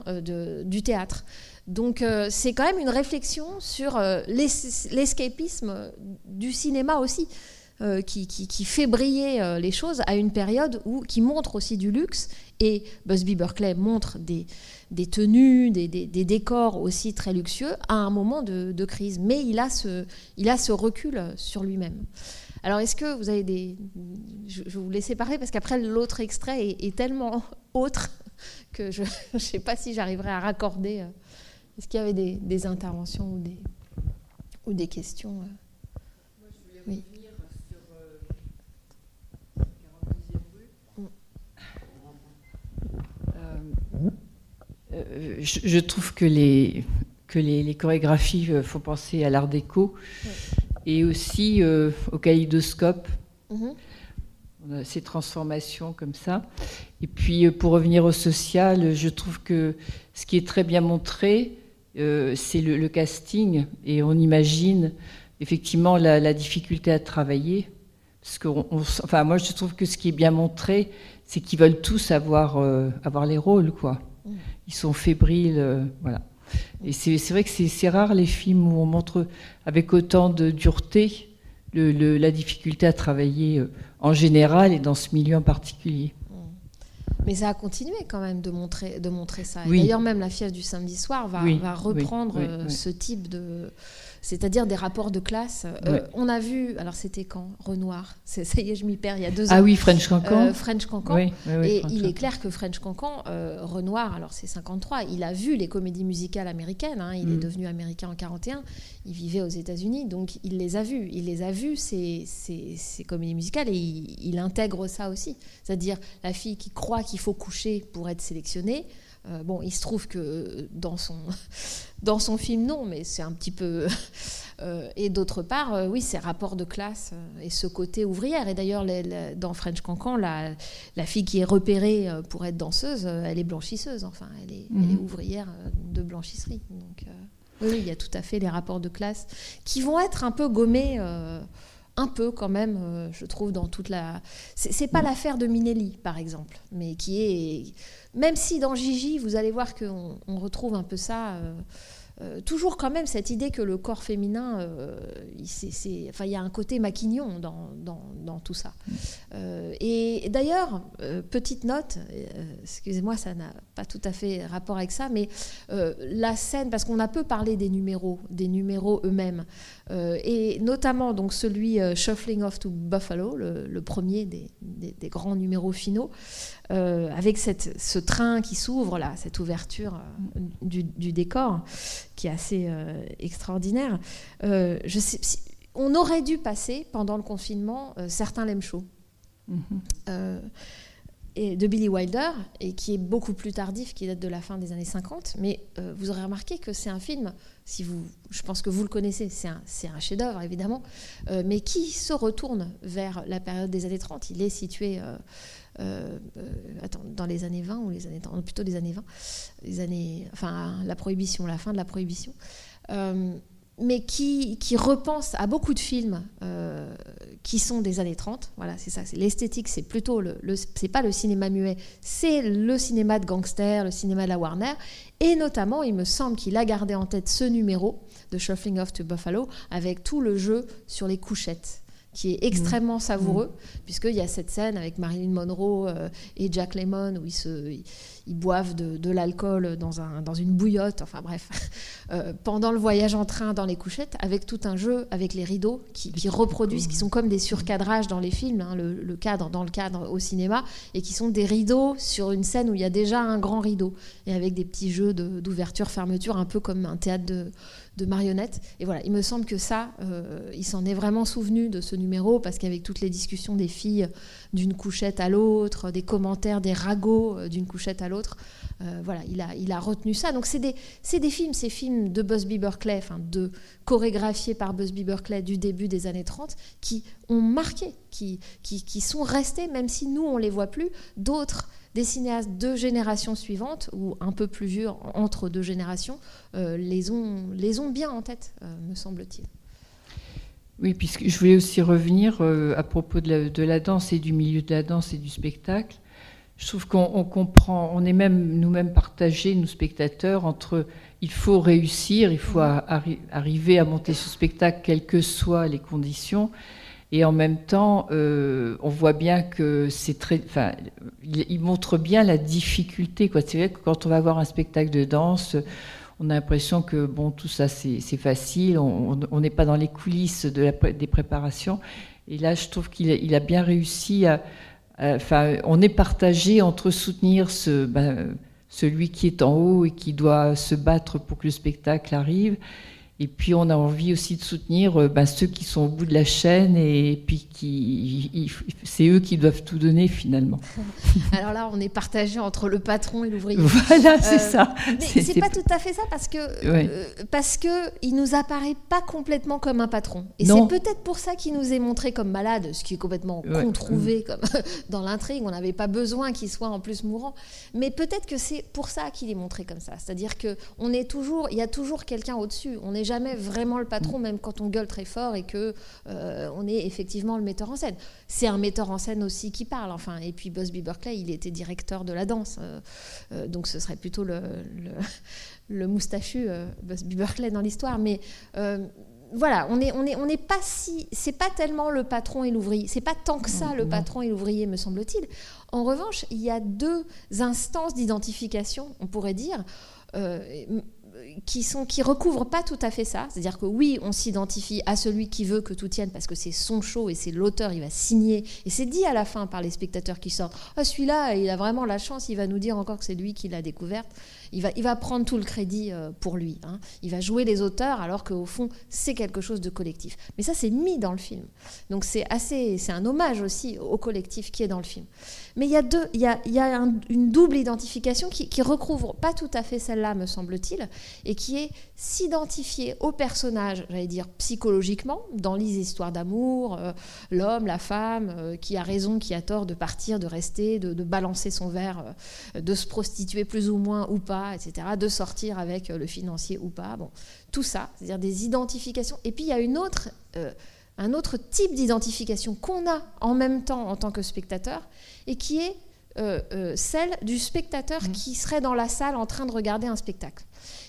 du théâtre. Donc c'est quand même une réflexion sur l'escapisme du cinéma aussi, qui fait briller les choses à une période qui montre aussi du luxe, et Busby Berkeley montre des tenues, des décors aussi très luxueux à un moment de crise, mais il a ce recul sur lui-même. Alors est-ce que vous avez je vais vous laisser parler, parce qu'après l'autre extrait est tellement autre que je ne sais pas si j'arriverai à raccorder. Est-ce qu'il y avait des interventions ou des questions? Moi, je voulais revenir sur 42e rue. Je trouve que les chorégraphies font penser à l'art déco, et aussi au kaléidoscope. On a ces transformations comme ça. Et puis, pour revenir au social, je trouve que ce qui est très bien montré, c'est le casting, et on imagine effectivement la difficulté à travailler, parce que moi je trouve que ce qui est bien montré, c'est qu'ils veulent tous avoir les rôles, quoi. Ils sont fébriles, voilà. Et c'est vrai que c'est rare les films où on montre avec autant de dureté la difficulté à travailler en général et dans ce milieu en particulier. Mais ça a continué quand même de montrer ça. Oui. D'ailleurs, même La Fièvre du samedi soir va reprendre ce type de... C'est-à-dire des rapports de classe. On a vu... Alors, c'était quand? Renoir. Ça y est, je m'y perds, il y a 2 ans. Ah oui, French Cancan. French Cancan. Oui, et French il Cancan. est clair que French Cancan, Renoir, alors c'est 53, il a vu les comédies musicales américaines. Il est devenu américain en 41. Il vivait aux États-Unis, donc il les a vues. Il les a vues, ces comédies musicales, et il intègre ça aussi. C'est-à-dire la fille qui croit qu'il faut coucher pour être sélectionnée. Bon, il se trouve que dans son film, non, mais c'est un petit peu... et d'autre part, oui, ces rapports de classe et ce côté ouvrière. Et d'ailleurs, dans French Cancan, la fille qui est repérée pour être danseuse, elle est blanchisseuse. Enfin, elle est ouvrière de blanchisserie. Donc, oui, il y a tout à fait les rapports de classe qui vont être un peu gommés un peu quand même, je trouve, dans toute la... C'est pas l'affaire de Minelli, par exemple, mais qui est... Même si dans Gigi, vous allez voir qu'on retrouve un peu ça... toujours quand même cette idée que le corps féminin, il y a un côté maquignon dans tout ça. Et d'ailleurs, petite note, excusez-moi, ça n'a pas tout à fait rapport avec ça, mais la scène, parce qu'on a peu parlé des numéros eux-mêmes, et notamment donc celui Shuffling Off to Buffalo, le premier des grands numéros finaux, avec ce train qui s'ouvre, là, cette ouverture du décor, qui est assez extraordinaire. On aurait dû passer, pendant le confinement, Certains l'aiment chaud, et de Billy Wilder, et qui est beaucoup plus tardif, qui date de la fin des années 50. Mais vous aurez remarqué que c'est un film, je pense que vous le connaissez, c'est un chef-d'œuvre, évidemment, mais qui se retourne vers la période des années 30. Il est situé... dans les années 20 ou les années 30, plutôt les années 20, la prohibition, la fin de la prohibition, mais qui repense à beaucoup de films qui sont des années 30. Voilà, c'est ça. L'esthétique, c'est plutôt c'est pas le cinéma muet, c'est le cinéma de gangster, le cinéma de la Warner. Et notamment, il me semble qu'il a gardé en tête ce numéro de Shuffling Off to Buffalo avec tout le jeu sur les couchettes, qui est extrêmement savoureux, puisqu'il y a cette scène avec Marilyn Monroe et Jack Lemmon où ils boivent de l'alcool dans une bouillotte, enfin bref, pendant le voyage en train dans les couchettes, avec tout un jeu avec les rideaux qui reproduisent, qui sont comme des surcadrages dans les films, hein, le cadre dans le cadre au cinéma, et qui sont des rideaux sur une scène où il y a déjà un grand rideau, et avec des petits jeux d'ouverture-fermeture, un peu comme un théâtre de marionnettes. Et voilà, il me semble que ça, il s'en est vraiment souvenu de ce numéro, parce qu'avec toutes les discussions des filles d'une couchette à l'autre, des commentaires, des ragots d'une couchette à l'autre, voilà, il a retenu ça. Donc c'est des films, ces films de Busby Berkeley, chorégraphiés par Busby Berkeley du début des années 30, qui ont marqué, qui sont restés, même si nous on les voit plus. D'autres, des cinéastes de générations suivantes, ou un peu plus vieux, entre deux générations, les ont bien en tête, me semble-t-il. Oui, puisque je voulais aussi revenir à propos de la danse et du milieu de la danse et du spectacle. Je trouve qu'on comprend, on est même nous-mêmes partagés, nous spectateurs, entre il faut réussir, il faut arriver à monter ce spectacle, quelles que soient les conditions. Et en même temps, on voit bien que c'est il montre bien la difficulté, quoi. C'est vrai que quand on va voir un spectacle de danse, on a l'impression que tout ça c'est facile, on n'est pas dans les coulisses des préparations. Et là, je trouve qu'il a bien réussi on est partagé entre soutenir celui qui est en haut et qui doit se battre pour que le spectacle arrive. Et puis on a envie aussi de soutenir ceux qui sont au bout de la chaîne, et puis c'est eux qui doivent tout donner finalement. Alors là, on est partagé entre le patron et l'ouvrier. Voilà, c'est ça. Mais c'est pas tout à fait ça, parce que il nous apparaît pas complètement comme un patron. Et c'est peut-être pour ça qu'il nous est montré comme malade, ce qui est complètement controuvé comme dans l'intrigue. On n'avait pas besoin qu'il soit en plus mourant. Mais peut-être que c'est pour ça qu'il est montré comme ça. C'est-à-dire que il y a toujours quelqu'un au-dessus. On n'est jamais vraiment le patron, même quand on gueule très fort et que on est effectivement le metteur en scène. C'est un metteur en scène aussi qui parle. Enfin, et puis Busby Berkeley, il était directeur de la danse, donc ce serait plutôt le moustachu Busby Berkeley dans l'histoire. Mais voilà, on n'est pas si, c'est pas tellement le patron et l'ouvrier. C'est pas tant que ça le patron et l'ouvrier, me semble-t-il. En revanche, il y a deux instances d'identification, on pourrait dire. Qui recouvrent pas tout à fait ça. C'est-à-dire que oui, on s'identifie à celui qui veut que tout tienne parce que c'est son show et c'est l'auteur, il va signer. Et c'est dit à la fin par les spectateurs qui sortent. Ah, celui-là, il a vraiment la chance, il va nous dire encore que c'est lui qui l'a découverte. Il va prendre tout le crédit pour lui. Hein. Il va jouer les auteurs alors qu'au fond, c'est quelque chose de collectif. Mais ça, c'est mis dans le film. Donc c'est un hommage aussi au collectif qui est dans le film. Mais il y a une double identification qui recouvre pas tout à fait celle-là, me semble-t-il, et qui est s'identifier au personnage, j'allais dire psychologiquement, dans les histoires d'amour, l'homme, la femme, qui a raison, qui a tort de partir, de rester, de balancer son verre, de se prostituer plus ou moins ou pas, etc., de sortir avec le financier ou pas. Bon, tout ça, c'est-à-dire des identifications. Et puis il y a une autre type d'identification qu'on a en même temps en tant que spectateur, et qui est celle du spectateur qui serait dans la salle en train de regarder un spectacle.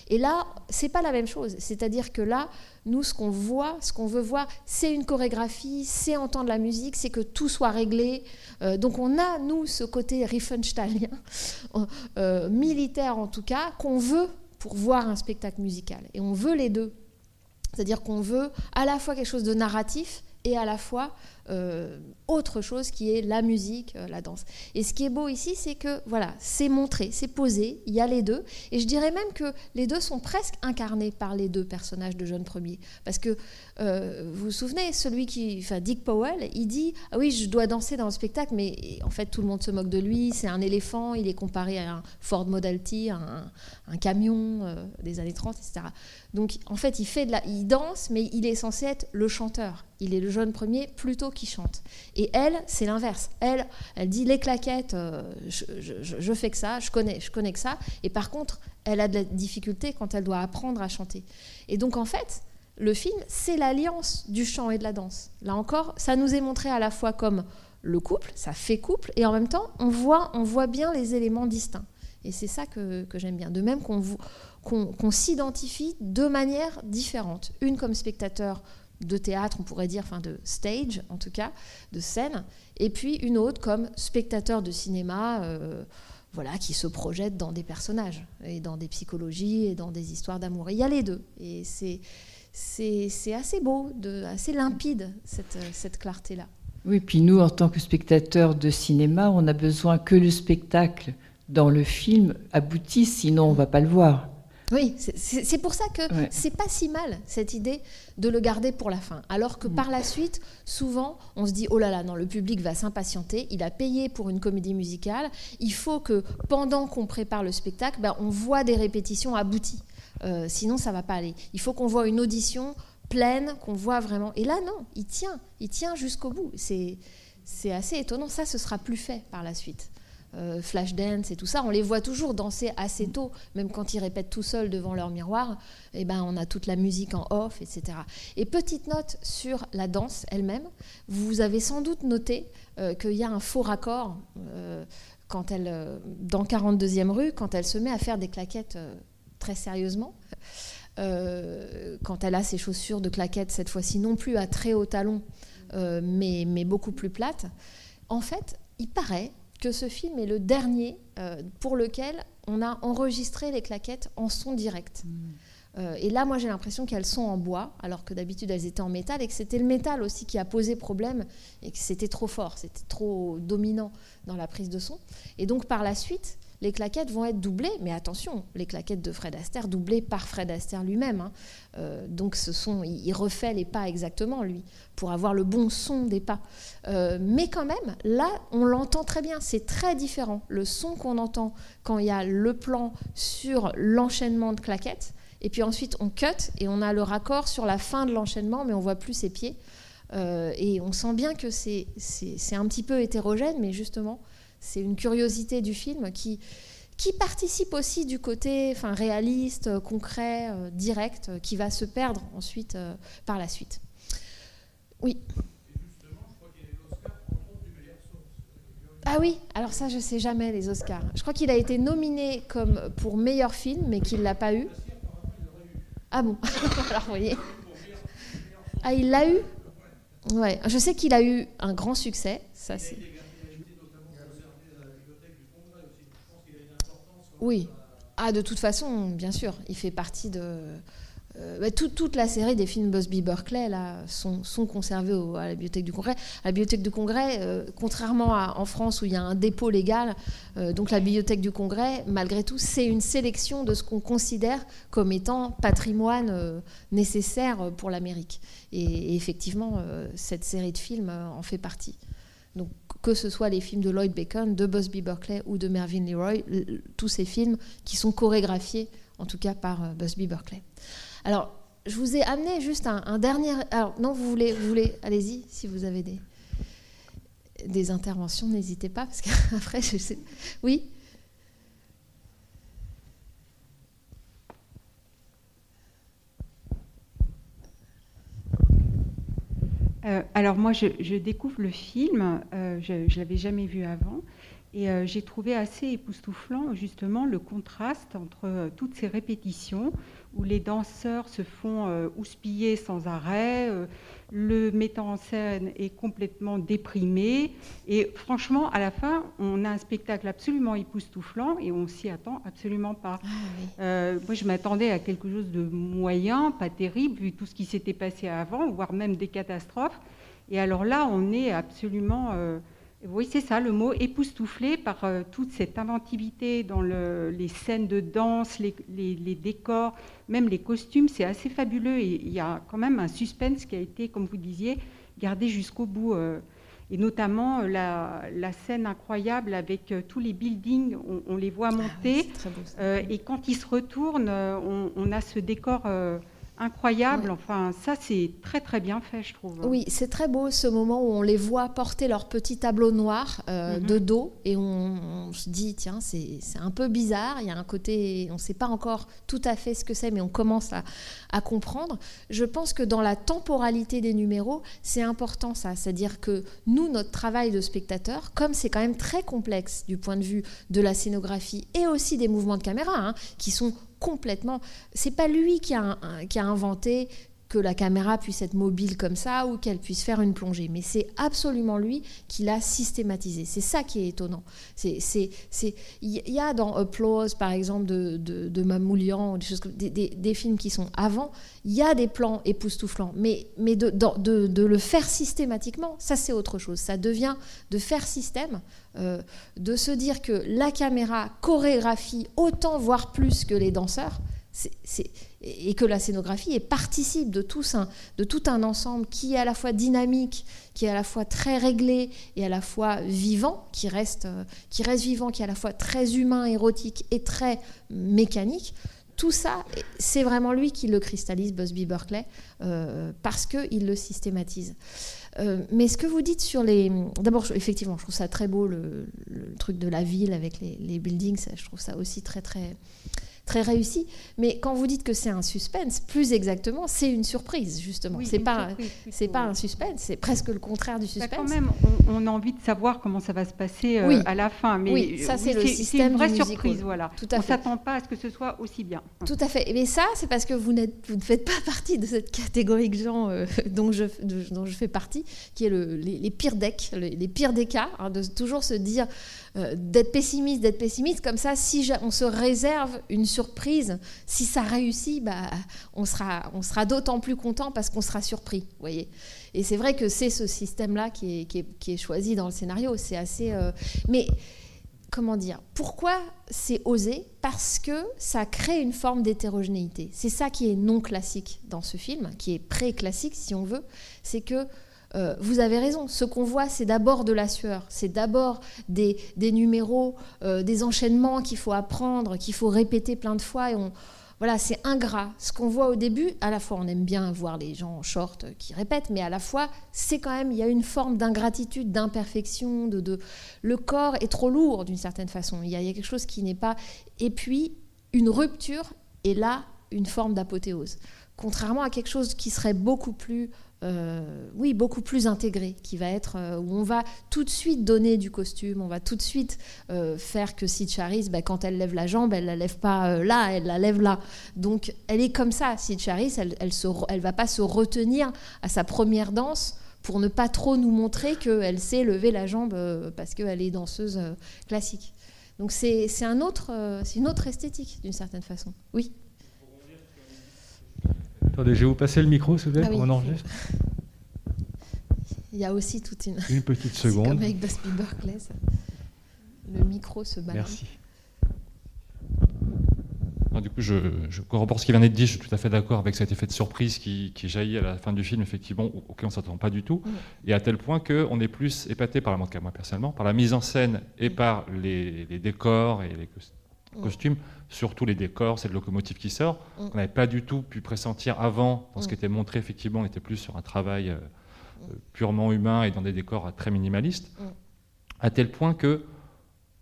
Et là, c'est pas la même chose. C'est-à-dire que là, nous, ce qu'on veut voir, c'est une chorégraphie, c'est entendre la musique, c'est que tout soit réglé. Donc on a, nous, ce côté Riefenstahlien, militaire en tout cas, qu'on veut pour voir un spectacle musical. Et on veut les deux. C'est-à-dire qu'on veut à la fois quelque chose de narratif et à la fois autre chose qui est la musique, la danse. Et ce qui est beau ici, c'est que voilà, c'est montré, c'est posé, il y a les deux. Et je dirais même que les deux sont presque incarnés par les deux personnages de Jeune Premier. Parce que, vous vous souvenez, Dick Powell, il dit « Ah oui, je dois danser dans le spectacle, mais en fait, tout le monde se moque de lui, c'est un éléphant, il est comparé à un Ford Model T, un camion des années 30, etc. » Donc, en fait, il danse, mais il est censé être le chanteur. Il est le Jeune Premier plutôt qui chante. Et elle, c'est l'inverse. Elle dit les claquettes, je fais que ça, je connais que ça. Et par contre, elle a de la difficulté quand elle doit apprendre à chanter. Et donc, en fait, le film, c'est l'alliance du chant et de la danse. Là encore, ça nous est montré à la fois comme le couple, ça fait couple, et en même temps, on voit bien les éléments distincts. Et c'est ça que j'aime bien. De même qu'on s'identifie de manière différente. Une comme spectateur de théâtre, on pourrait dire, enfin de stage en tout cas, de scène, et puis une autre comme spectateur de cinéma, qui se projette dans des personnages, et dans des psychologies, et dans des histoires d'amour. Et il y a les deux. Et c'est assez beau, assez limpide, cette clarté-là. Oui, puis nous, en tant que spectateurs de cinéma, on a besoin que le spectacle dans le film aboutisse, sinon on ne va pas le voir. Oui, c'est pour ça que c'est pas si mal, cette idée de le garder pour la fin. Alors que par la suite, souvent, on se dit « Oh là là, non, le public va s'impatienter, il a payé pour une comédie musicale, il faut que pendant qu'on prépare le spectacle, on voit des répétitions abouties. Sinon, ça va pas aller. Il faut qu'on voit une audition pleine, qu'on voit vraiment... » Et là, non, il tient jusqu'au bout. C'est assez étonnant. Ça, ce sera plus fait par la suite. Flashdance et tout ça, on les voit toujours danser assez tôt, même quand ils répètent tout seuls devant leur miroir, on a toute la musique en off, etc. Et petite note sur la danse elle-même, vous avez sans doute noté qu'il y a un faux raccord dans 42e rue, quand elle se met à faire des claquettes très sérieusement, quand elle a ses chaussures de claquettes, cette fois-ci non plus à très haut talon, mais beaucoup plus plates. En fait, il paraît que ce film est le dernier pour lequel on a enregistré les claquettes en son direct. Et là, moi, j'ai l'impression qu'elles sont en bois, alors que d'habitude, elles étaient en métal, et que c'était le métal aussi qui a posé problème, et que c'était trop fort, c'était trop dominant dans la prise de son. Et donc, par la suite, les claquettes vont être doublées, mais attention, les claquettes de Fred Astaire doublées par Fred Astaire lui-même. Donc il refait les pas exactement, lui, pour avoir le bon son des pas. Mais quand même, là, on l'entend très bien, c'est très différent. Le son qu'on entend quand il y a le plan sur l'enchaînement de claquettes, et puis ensuite on cut, et on a le raccord sur la fin de l'enchaînement, mais on ne voit plus ses pieds. Et on sent bien que c'est un petit peu hétérogène, mais justement, c'est une curiosité du film qui participe aussi du côté réaliste, concret, direct, qui va se perdre ensuite par la suite. Oui. Et justement, je crois qu'il y a les Oscars entre autres du meilleur son. Ah oui, alors ça, je ne sais jamais, les Oscars. Je crois qu'il a été nominé pour meilleur film, mais qu'il ne l'a pas eu. Ah bon. Alors, vous voyez. Ah, il l'a eu ? Ouais. Je sais qu'il a eu un grand succès. Ça, c'est... Oui. Ah, de toute façon, bien sûr, il fait partie de... toute la série des films Busby Berkeley là, sont conservés à la Bibliothèque du Congrès. À la Bibliothèque du Congrès, contrairement en France où il y a un dépôt légal, donc la Bibliothèque du Congrès, malgré tout, c'est une sélection de ce qu'on considère comme étant patrimoine nécessaire pour l'Amérique. Et effectivement, cette série de films en fait partie. Donc, que ce soit les films de Lloyd Bacon, de Busby Berkeley ou de Mervyn LeRoy, tous ces films qui sont chorégraphiés, en tout cas par Busby Berkeley. Alors, je vous ai amené juste un dernier... Alors, non, vous voulez allez-y, si vous avez des interventions, n'hésitez pas, parce qu'après, je sais... Oui ? Alors moi, je découvre le film, je ne l'avais jamais vu avant, et j'ai trouvé assez époustouflant justement le contraste entre toutes ces répétitions où les danseurs se font houspiller sans arrêt, le metteur en scène est complètement déprimé, et franchement, à la fin, on a un spectacle absolument époustouflant et on s'y attend absolument pas. Ah, oui. Moi, je m'attendais à quelque chose de moyen, pas terrible, vu tout ce qui s'était passé avant, voire même des catastrophes. Et alors là, on est absolument... oui, c'est ça le mot, époustouflé par toute cette inventivité dans les scènes de danse, les décors, même les costumes, c'est assez fabuleux. Et il y a quand même un suspense qui a été, comme vous disiez, gardé jusqu'au bout. Et notamment la scène incroyable avec tous les buildings, on les voit monter. Oui, c'est très beau, ça. Et quand ils se retournent, on a ce décor... incroyable, enfin ça c'est très très bien fait, je trouve. Oui, c'est très beau ce moment où on les voit porter leur petit tableau noir de dos et on se dit tiens c'est un peu bizarre, il y a un côté, on ne sait pas encore tout à fait ce que c'est mais on commence à comprendre. Je pense que dans la temporalité des numéros, c'est important ça, c'est-à-dire que nous, notre travail de spectateur, comme c'est quand même très complexe du point de vue de la scénographie et aussi des mouvements de caméra qui sont complètement... C'est pas lui qui a inventé que la caméra puisse être mobile comme ça ou qu'elle puisse faire une plongée, mais c'est absolument lui qui l'a systématisé. C'est ça qui est étonnant. Il y a dans Applause, par exemple, de Mamoulian, des films qui sont avant, il y a des plans époustouflants, mais de le faire systématiquement, ça c'est autre chose. Ça devient de faire système, de se dire que la caméra chorégraphie autant, voire plus que les danseurs, et que la scénographie participe de tout un ensemble qui est à la fois dynamique, qui est à la fois très réglé et à la fois vivant, qui reste vivant, qui est à la fois très humain, érotique et très mécanique. Tout ça, c'est vraiment lui qui le cristallise, Busby Berkeley, parce qu'il le systématise. Mais ce que vous dites sur les... D'abord, effectivement, je trouve ça très beau, le truc de la ville avec les buildings, je trouve ça aussi très, très... très réussi, mais quand vous dites que c'est un suspense, plus exactement, c'est une surprise, justement. Oui, c'est pas un suspense, c'est presque le contraire du suspense. Quand même, on a envie de savoir comment ça va se passer à la fin, mais oui, ça c'est le système une vraie du surprise, musical. Voilà. Tout à on fait. s'attend pas à ce que ce soit aussi bien. Tout à fait. Mais ça, c'est parce que vous ne faites pas partie de cette catégorie de gens dont je fais partie, qui est les pires decks, les pires des cas, de toujours se dire d'être pessimiste, comme ça, si on se réserve une surprise, si ça réussit, on sera d'autant plus content parce qu'on sera surpris, vous voyez. Et c'est vrai que c'est ce système-là qui est choisi dans le scénario. C'est assez... mais comment dire ? Pourquoi c'est osé ? Parce que ça crée une forme d'hétérogénéité. C'est ça qui est non classique dans ce film, qui est pré-classique, si on veut. C'est que vous avez raison, ce qu'on voit, c'est d'abord de la sueur, c'est d'abord des numéros, des enchaînements qu'il faut apprendre, qu'il faut répéter plein de fois. Et voilà, c'est ingrat. Ce qu'on voit au début, à la fois, on aime bien voir les gens en short qui répètent, mais à la fois, c'est quand même, il y a une forme d'ingratitude, d'imperfection, le corps est trop lourd d'une certaine façon. Il y a quelque chose qui n'est pas... Et puis, une rupture, et là, une forme d'apothéose. Contrairement à quelque chose qui serait beaucoup plus intégré, qui va être où on va tout de suite donner du costume, on va tout de suite faire que Sid Charisse, quand elle lève la jambe, elle la lève pas là, elle la lève là. Donc elle est comme ça, Sid Charisse, elle va pas se retenir à sa première danse pour ne pas trop nous montrer qu'elle sait lever la jambe parce qu'elle est danseuse classique. Donc c'est une autre esthétique d'une certaine façon. Oui. Attendez, je vais vous passer le micro, s'il vous plaît, pour qu'on enregistre. Il y a aussi toute une petite seconde. C'est comme avec Busby Berkeley, ça. Le micro se balance. Merci. Non, du coup, je corrobore ce qui vient d'être dit. Je suis tout à fait d'accord avec cet effet de surprise qui jaillit à la fin du film, effectivement, auquel on ne s'attend pas du tout. Et à tel point qu'on est plus épaté, par moi personnellement, par la mise en scène et par les décors et les costumes, surtout les décors, cette locomotive qui sort, qu'on n'avait pas du tout pu pressentir avant. Dans ce qui était montré, effectivement, on était plus sur un travail purement humain et dans des décors très minimalistes, à tel point que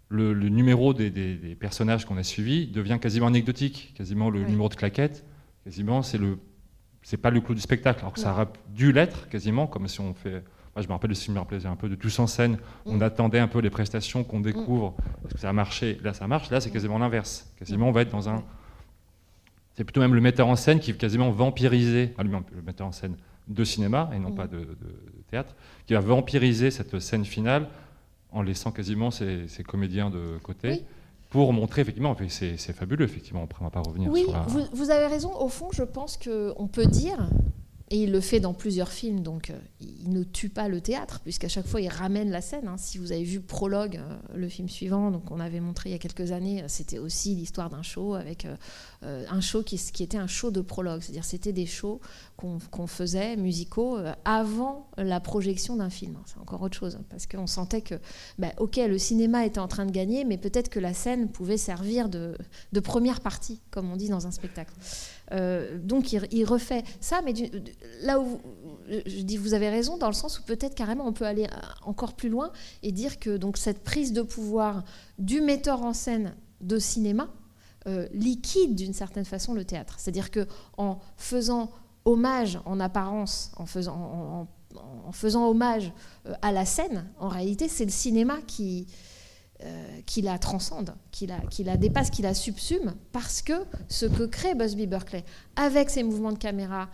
le numéro des personnages qu'on a suivis devient quasiment anecdotique, quasiment le numéro de claquette, quasiment c'est le c'est pas le clou du spectacle, alors que ça aurait dû l'être quasiment, comme si on fait... Moi, je me rappelle un peu de Tous en scène. On attendait un peu les prestations qu'on découvre. Est-ce que ça a marché? Là, ça marche. Là, c'est quasiment l'inverse. Quasiment, on va être dans un... C'est plutôt même le metteur en scène qui va quasiment vampiriser, le metteur en scène de cinéma et non pas de théâtre, qui va vampiriser cette scène finale en laissant quasiment ses comédiens de côté pour montrer, effectivement, c'est fabuleux, effectivement, on ne va pas revenir sur la... vous avez raison. Au fond, je pense qu'on peut dire... Et il le fait dans plusieurs films, donc il ne tue pas le théâtre, puisqu'à chaque fois il ramène la scène. Hein. Si vous avez vu Prologue, le film suivant, donc on avait montré il y a quelques années, c'était aussi l'histoire d'un show avec un show qui était un show de prologue, c'est-à-dire c'était des shows qu'on faisait musicaux avant la projection d'un film. C'est encore autre chose, parce qu'on sentait que, le cinéma était en train de gagner, mais peut-être que la scène pouvait servir de première partie, comme on dit dans un spectacle. Donc il refait ça, mais là où je dis vous avez raison, dans le sens où peut-être carrément on peut aller encore plus loin et dire que donc cette prise de pouvoir du metteur en scène de cinéma liquide d'une certaine façon le théâtre. C'est-à-dire que en faisant hommage en apparence, en faisant hommage à la scène, en réalité c'est le cinéma qui la transcende, qui la dépasse, qui la subsume, parce que ce que crée Busby Berkeley, avec ses mouvements de caméra,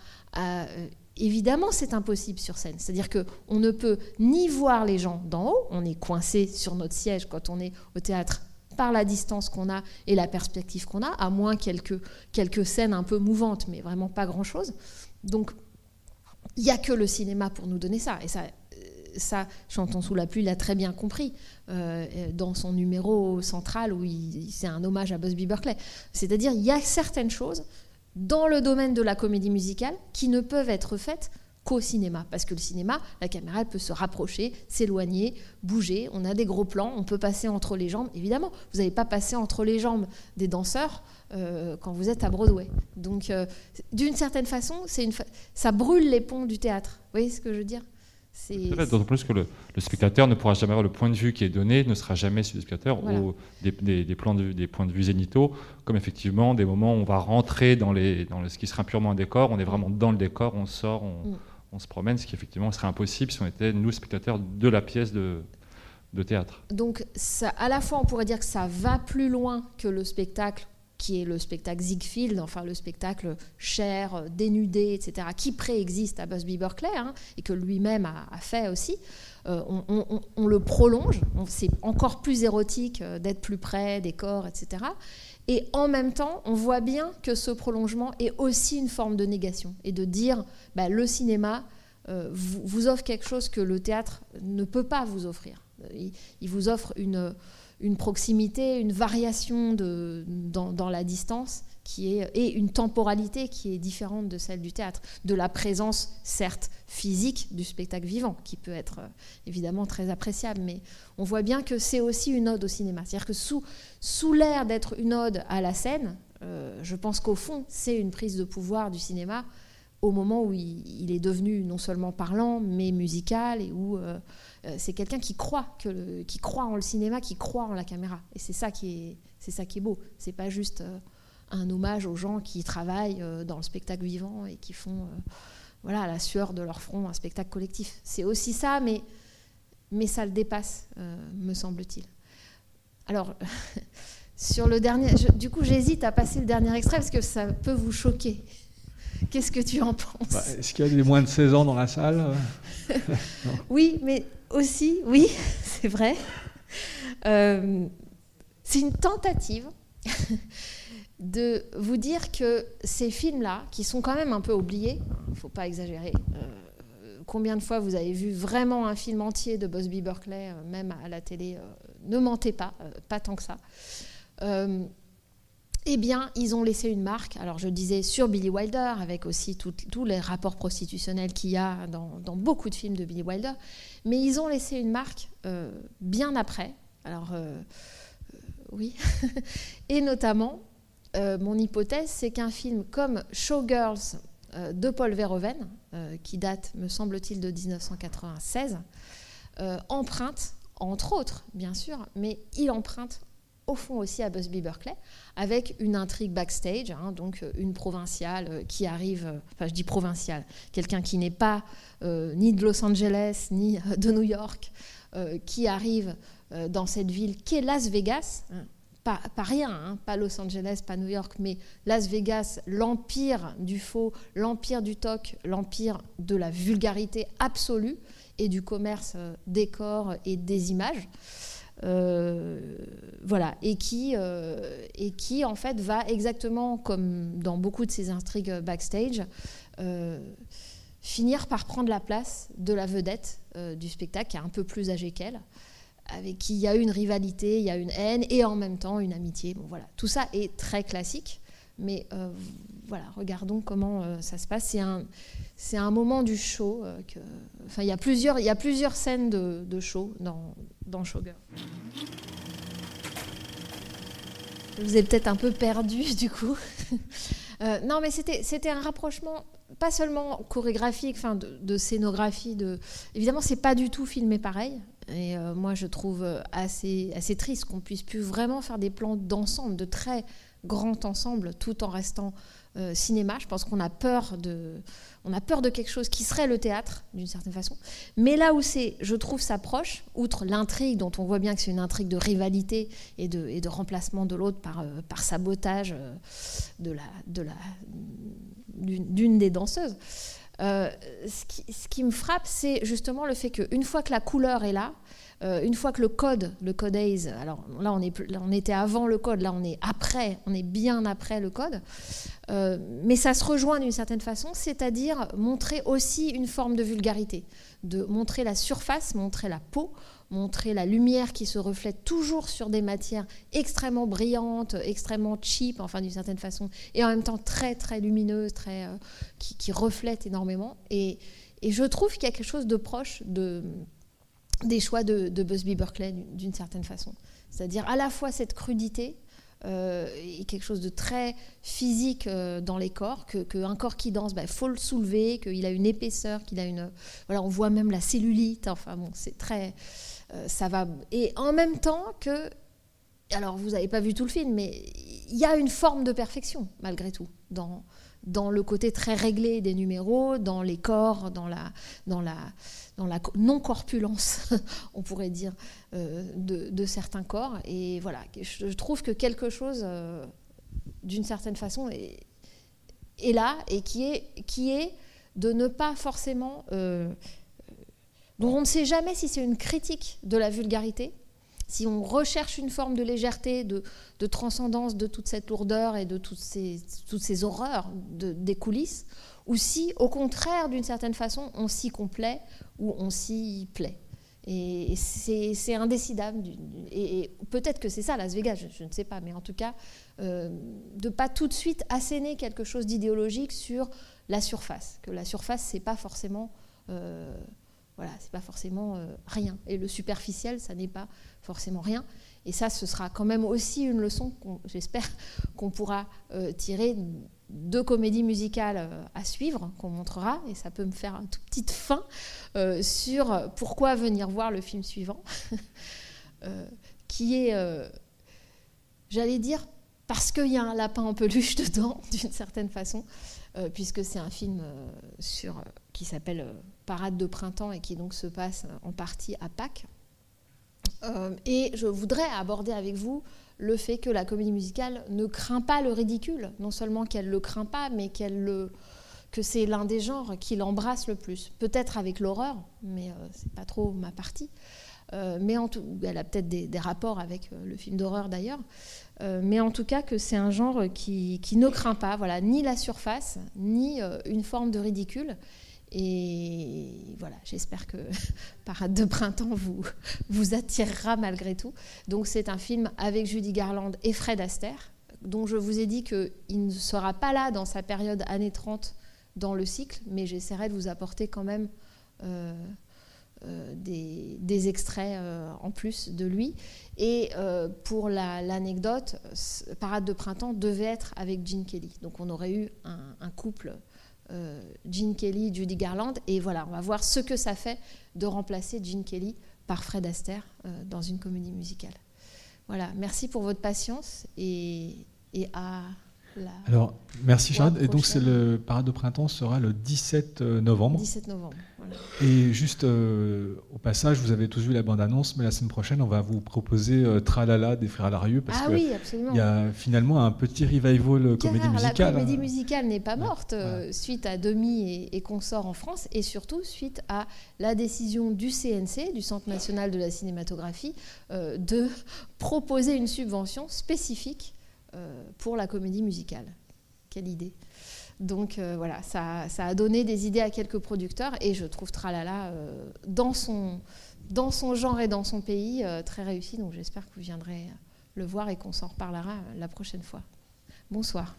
évidemment c'est impossible sur scène. C'est-à-dire qu'on ne peut ni voir les gens d'en haut, on est coincé sur notre siège quand on est au théâtre par la distance qu'on a et la perspective qu'on a, à moins quelques scènes un peu mouvantes, mais vraiment pas grand-chose. Donc il n'y a que le cinéma pour nous donner ça, et ça, Chantons sous la pluie l'a très bien compris dans son numéro central où c'est un hommage à Busby Berkeley. C'est-à-dire il y a certaines choses dans le domaine de la comédie musicale qui ne peuvent être faites qu'au cinéma. Parce que le cinéma, la caméra elle peut se rapprocher, s'éloigner, bouger. On a des gros plans, on peut passer entre les jambes. Évidemment, vous n'allez pas passer entre les jambes des danseurs quand vous êtes à Broadway. Donc, d'une certaine façon, ça brûle les ponts du théâtre. Vous voyez ce que je veux dire ? D'autant plus que le spectateur ne pourra jamais avoir le point de vue qui est donné, ne sera jamais sur le spectateur des points de vue zénithaux, comme effectivement des moments où on va rentrer dans ce qui sera purement un décor, on est vraiment dans le décor, on sort, on se promène, ce qui effectivement serait impossible si on était, nous, spectateurs de la pièce de théâtre. Donc ça, à la fois on pourrait dire que ça va plus loin que le spectacle, qui est le spectacle Ziegfeld, enfin le spectacle Cher, dénudé, etc., qui préexiste à Busby Berkeley, et que lui-même a fait aussi. On le prolonge, c'est encore plus érotique d'être plus près des corps, etc. Et en même temps, on voit bien que ce prolongement est aussi une forme de négation, et de dire, le cinéma vous offre quelque chose que le théâtre ne peut pas vous offrir. Il vous offre une proximité, une variation dans la distance et une temporalité qui est différente de celle du théâtre, de la présence certes physique du spectacle vivant, qui peut être évidemment très appréciable, mais on voit bien que c'est aussi une ode au cinéma. C'est-à-dire que sous l'air d'être une ode à la scène, je pense qu'au fond, c'est une prise de pouvoir du cinéma au moment où il est devenu non seulement parlant, mais musical, et où c'est quelqu'un qui croit en le cinéma, qui croit en la caméra. Et c'est ça qui est beau. C'est pas juste un hommage aux gens qui travaillent dans le spectacle vivant et qui font à la sueur de leur front un spectacle collectif. C'est aussi ça, mais ça le dépasse, me semble-t-il. Alors, sur le dernier... du coup, j'hésite à passer le dernier extrait parce que ça peut vous choquer. Qu'est-ce que tu en penses ? Est-ce qu'il y a des moins de 16 ans dans la salle ? Oui, mais aussi, oui, c'est vrai. C'est une tentative de vous dire que ces films-là, qui sont quand même un peu oubliés, il ne faut pas exagérer, combien de fois vous avez vu vraiment un film entier de Busby Berkeley, même à la télé, ne mentez pas, pas tant que ça. Eh bien, ils ont laissé une marque, alors je disais sur Billy Wilder, avec aussi tous les rapports prostitutionnels qu'il y a dans beaucoup de films de Billy Wilder, mais ils ont laissé une marque bien après, alors oui, et notamment, mon hypothèse, c'est qu'un film comme Showgirls de Paul Verhoeven, qui date, me semble-t-il, de 1996, emprunte, entre autres, bien sûr, mais il emprunte au fond aussi à Busby Berkeley, avec une intrigue backstage, donc une provinciale qui arrive, enfin je dis provinciale, quelqu'un qui n'est pas ni de Los Angeles, ni de New York, qui arrive dans cette ville qu'est Las Vegas, pas rien, pas Los Angeles, pas New York, mais Las Vegas, l'empire du faux, l'empire du toc, l'empire de la vulgarité absolue et du commerce des corps et des images. Voilà, et qui en fait va exactement comme dans beaucoup de ces intrigues backstage, finir par prendre la place de la vedette du spectacle, qui est un peu plus âgée qu'elle, avec qui il y a une rivalité, il y a une haine et en même temps une amitié. Bon, voilà. Tout ça est très classique, mais voilà, regardons comment ça se passe. C'est un moment du show. Enfin, il y a plusieurs scènes de show dans Showgirl. Je vous ai peut-être un peu perdu du coup. Non, mais c'était un rapprochement pas seulement chorégraphique, enfin de scénographie. Évidemment, c'est pas du tout filmé pareil. Et moi, je trouve assez triste qu'on puisse plus vraiment faire des plans d'ensemble, de très grands ensembles, tout en restant cinéma. Je pense qu'on a peur de quelque chose qui serait le théâtre, d'une certaine façon. Mais là où je trouve ça proche, outre l'intrigue, dont on voit bien que c'est une intrigue de rivalité et de remplacement de l'autre par sabotage d'une des danseuses, ce qui me frappe, c'est justement le fait qu'une fois que la couleur est là, une fois que le code Hays, alors là on était avant le code, là on est bien après le code, mais ça se rejoint d'une certaine façon, c'est-à-dire montrer aussi une forme de vulgarité, de montrer la surface, montrer la peau, montrer la lumière qui se reflète toujours sur des matières extrêmement brillantes, extrêmement cheap, enfin d'une certaine façon, et en même temps très très lumineuses, qui reflètent énormément. Et je trouve qu'il y a quelque chose de proche des choix de Busby Berkeley d'une certaine façon. C'est-à-dire à la fois cette crudité et quelque chose de très physique dans les corps, qu'un corps qui danse, faut le soulever, qu'il a une épaisseur, qu'il a une... Voilà, on voit même la cellulite, enfin bon, c'est très... ça va... Et en même temps que... Alors, vous n'avez pas vu tout le film, mais il y a une forme de perfection, malgré tout, dans le côté très réglé des numéros, dans les corps, dans la non-corpulence, on pourrait dire, de certains corps. Et voilà, je trouve que quelque chose, d'une certaine façon, est là, et qui est de ne pas forcément... dont on ne sait jamais si c'est une critique de la vulgarité, si on recherche une forme de légèreté, de transcendance de toute cette lourdeur et de toutes ces horreurs des coulisses, ou si, au contraire, d'une certaine façon, on s'y complaît ou on s'y plaît. Et c'est indécidable. Et peut-être que c'est ça, Las Vegas, je ne sais pas, mais en tout cas, de ne pas tout de suite asséner quelque chose d'idéologique sur la surface, que la surface, c'est pas forcément... Voilà, c'est pas forcément rien. Et le superficiel, ça n'est pas forcément rien. Et ça, ce sera quand même aussi une leçon, j'espère, qu'on pourra tirer de comédies musicales à suivre, qu'on montrera. Et ça peut me faire une toute petite fin sur pourquoi venir voir le film suivant, qui est, j'allais dire, parce qu'il y a un lapin en peluche dedans, d'une certaine façon, puisque c'est un film qui s'appelle Parade de printemps et qui donc se passe en partie à Pâques. Et je voudrais aborder avec vous le fait que la comédie musicale ne craint pas le ridicule. Non seulement qu'elle ne le craint pas, mais que c'est l'un des genres qui l'embrasse le plus. Peut-être avec l'horreur, mais ce n'est pas trop ma partie. Mais elle a peut-être des rapports avec le film d'horreur d'ailleurs. Mais en tout cas que c'est un genre qui ne craint pas, voilà, ni la surface, ni une forme de ridicule. Et voilà, j'espère que Parade de printemps vous attirera malgré tout. Donc c'est un film avec Judy Garland et Fred Astaire, dont je vous ai dit qu'il ne sera pas là dans sa période années 30 dans le cycle, mais j'essaierai de vous apporter quand même des extraits en plus de lui. Et pour l'anecdote, Parade de printemps devait être avec Gene Kelly. Donc on aurait eu un couple Gene Kelly, Judy Garland, et voilà, on va voir ce que ça fait de remplacer Gene Kelly par Fred Astaire dans une comédie musicale. Voilà, merci pour votre patience et à la... Alors, merci fois Charlotte. Et donc, prochaine. le Parade au printemps sera le 17 novembre. 17 novembre. Voilà. Et juste au passage, vous avez tous vu la bande-annonce, mais la semaine prochaine, on va vous proposer Tralala des Frères Larieux, parce Ah que oui, absolument. il y a finalement un petit revival comédie Car musicale. La comédie musicale n'est pas morte Voilà. suite à Demi et consorts en France, et surtout suite à la décision du CNC, du Centre national de la cinématographie, de proposer une subvention spécifique pour la comédie musicale. Quelle idée! Donc voilà, ça a donné des idées à quelques producteurs, et je trouve Tralala dans son genre et dans son pays très réussi. Donc j'espère que vous viendrez le voir et qu'on s'en reparlera la prochaine fois. Bonsoir.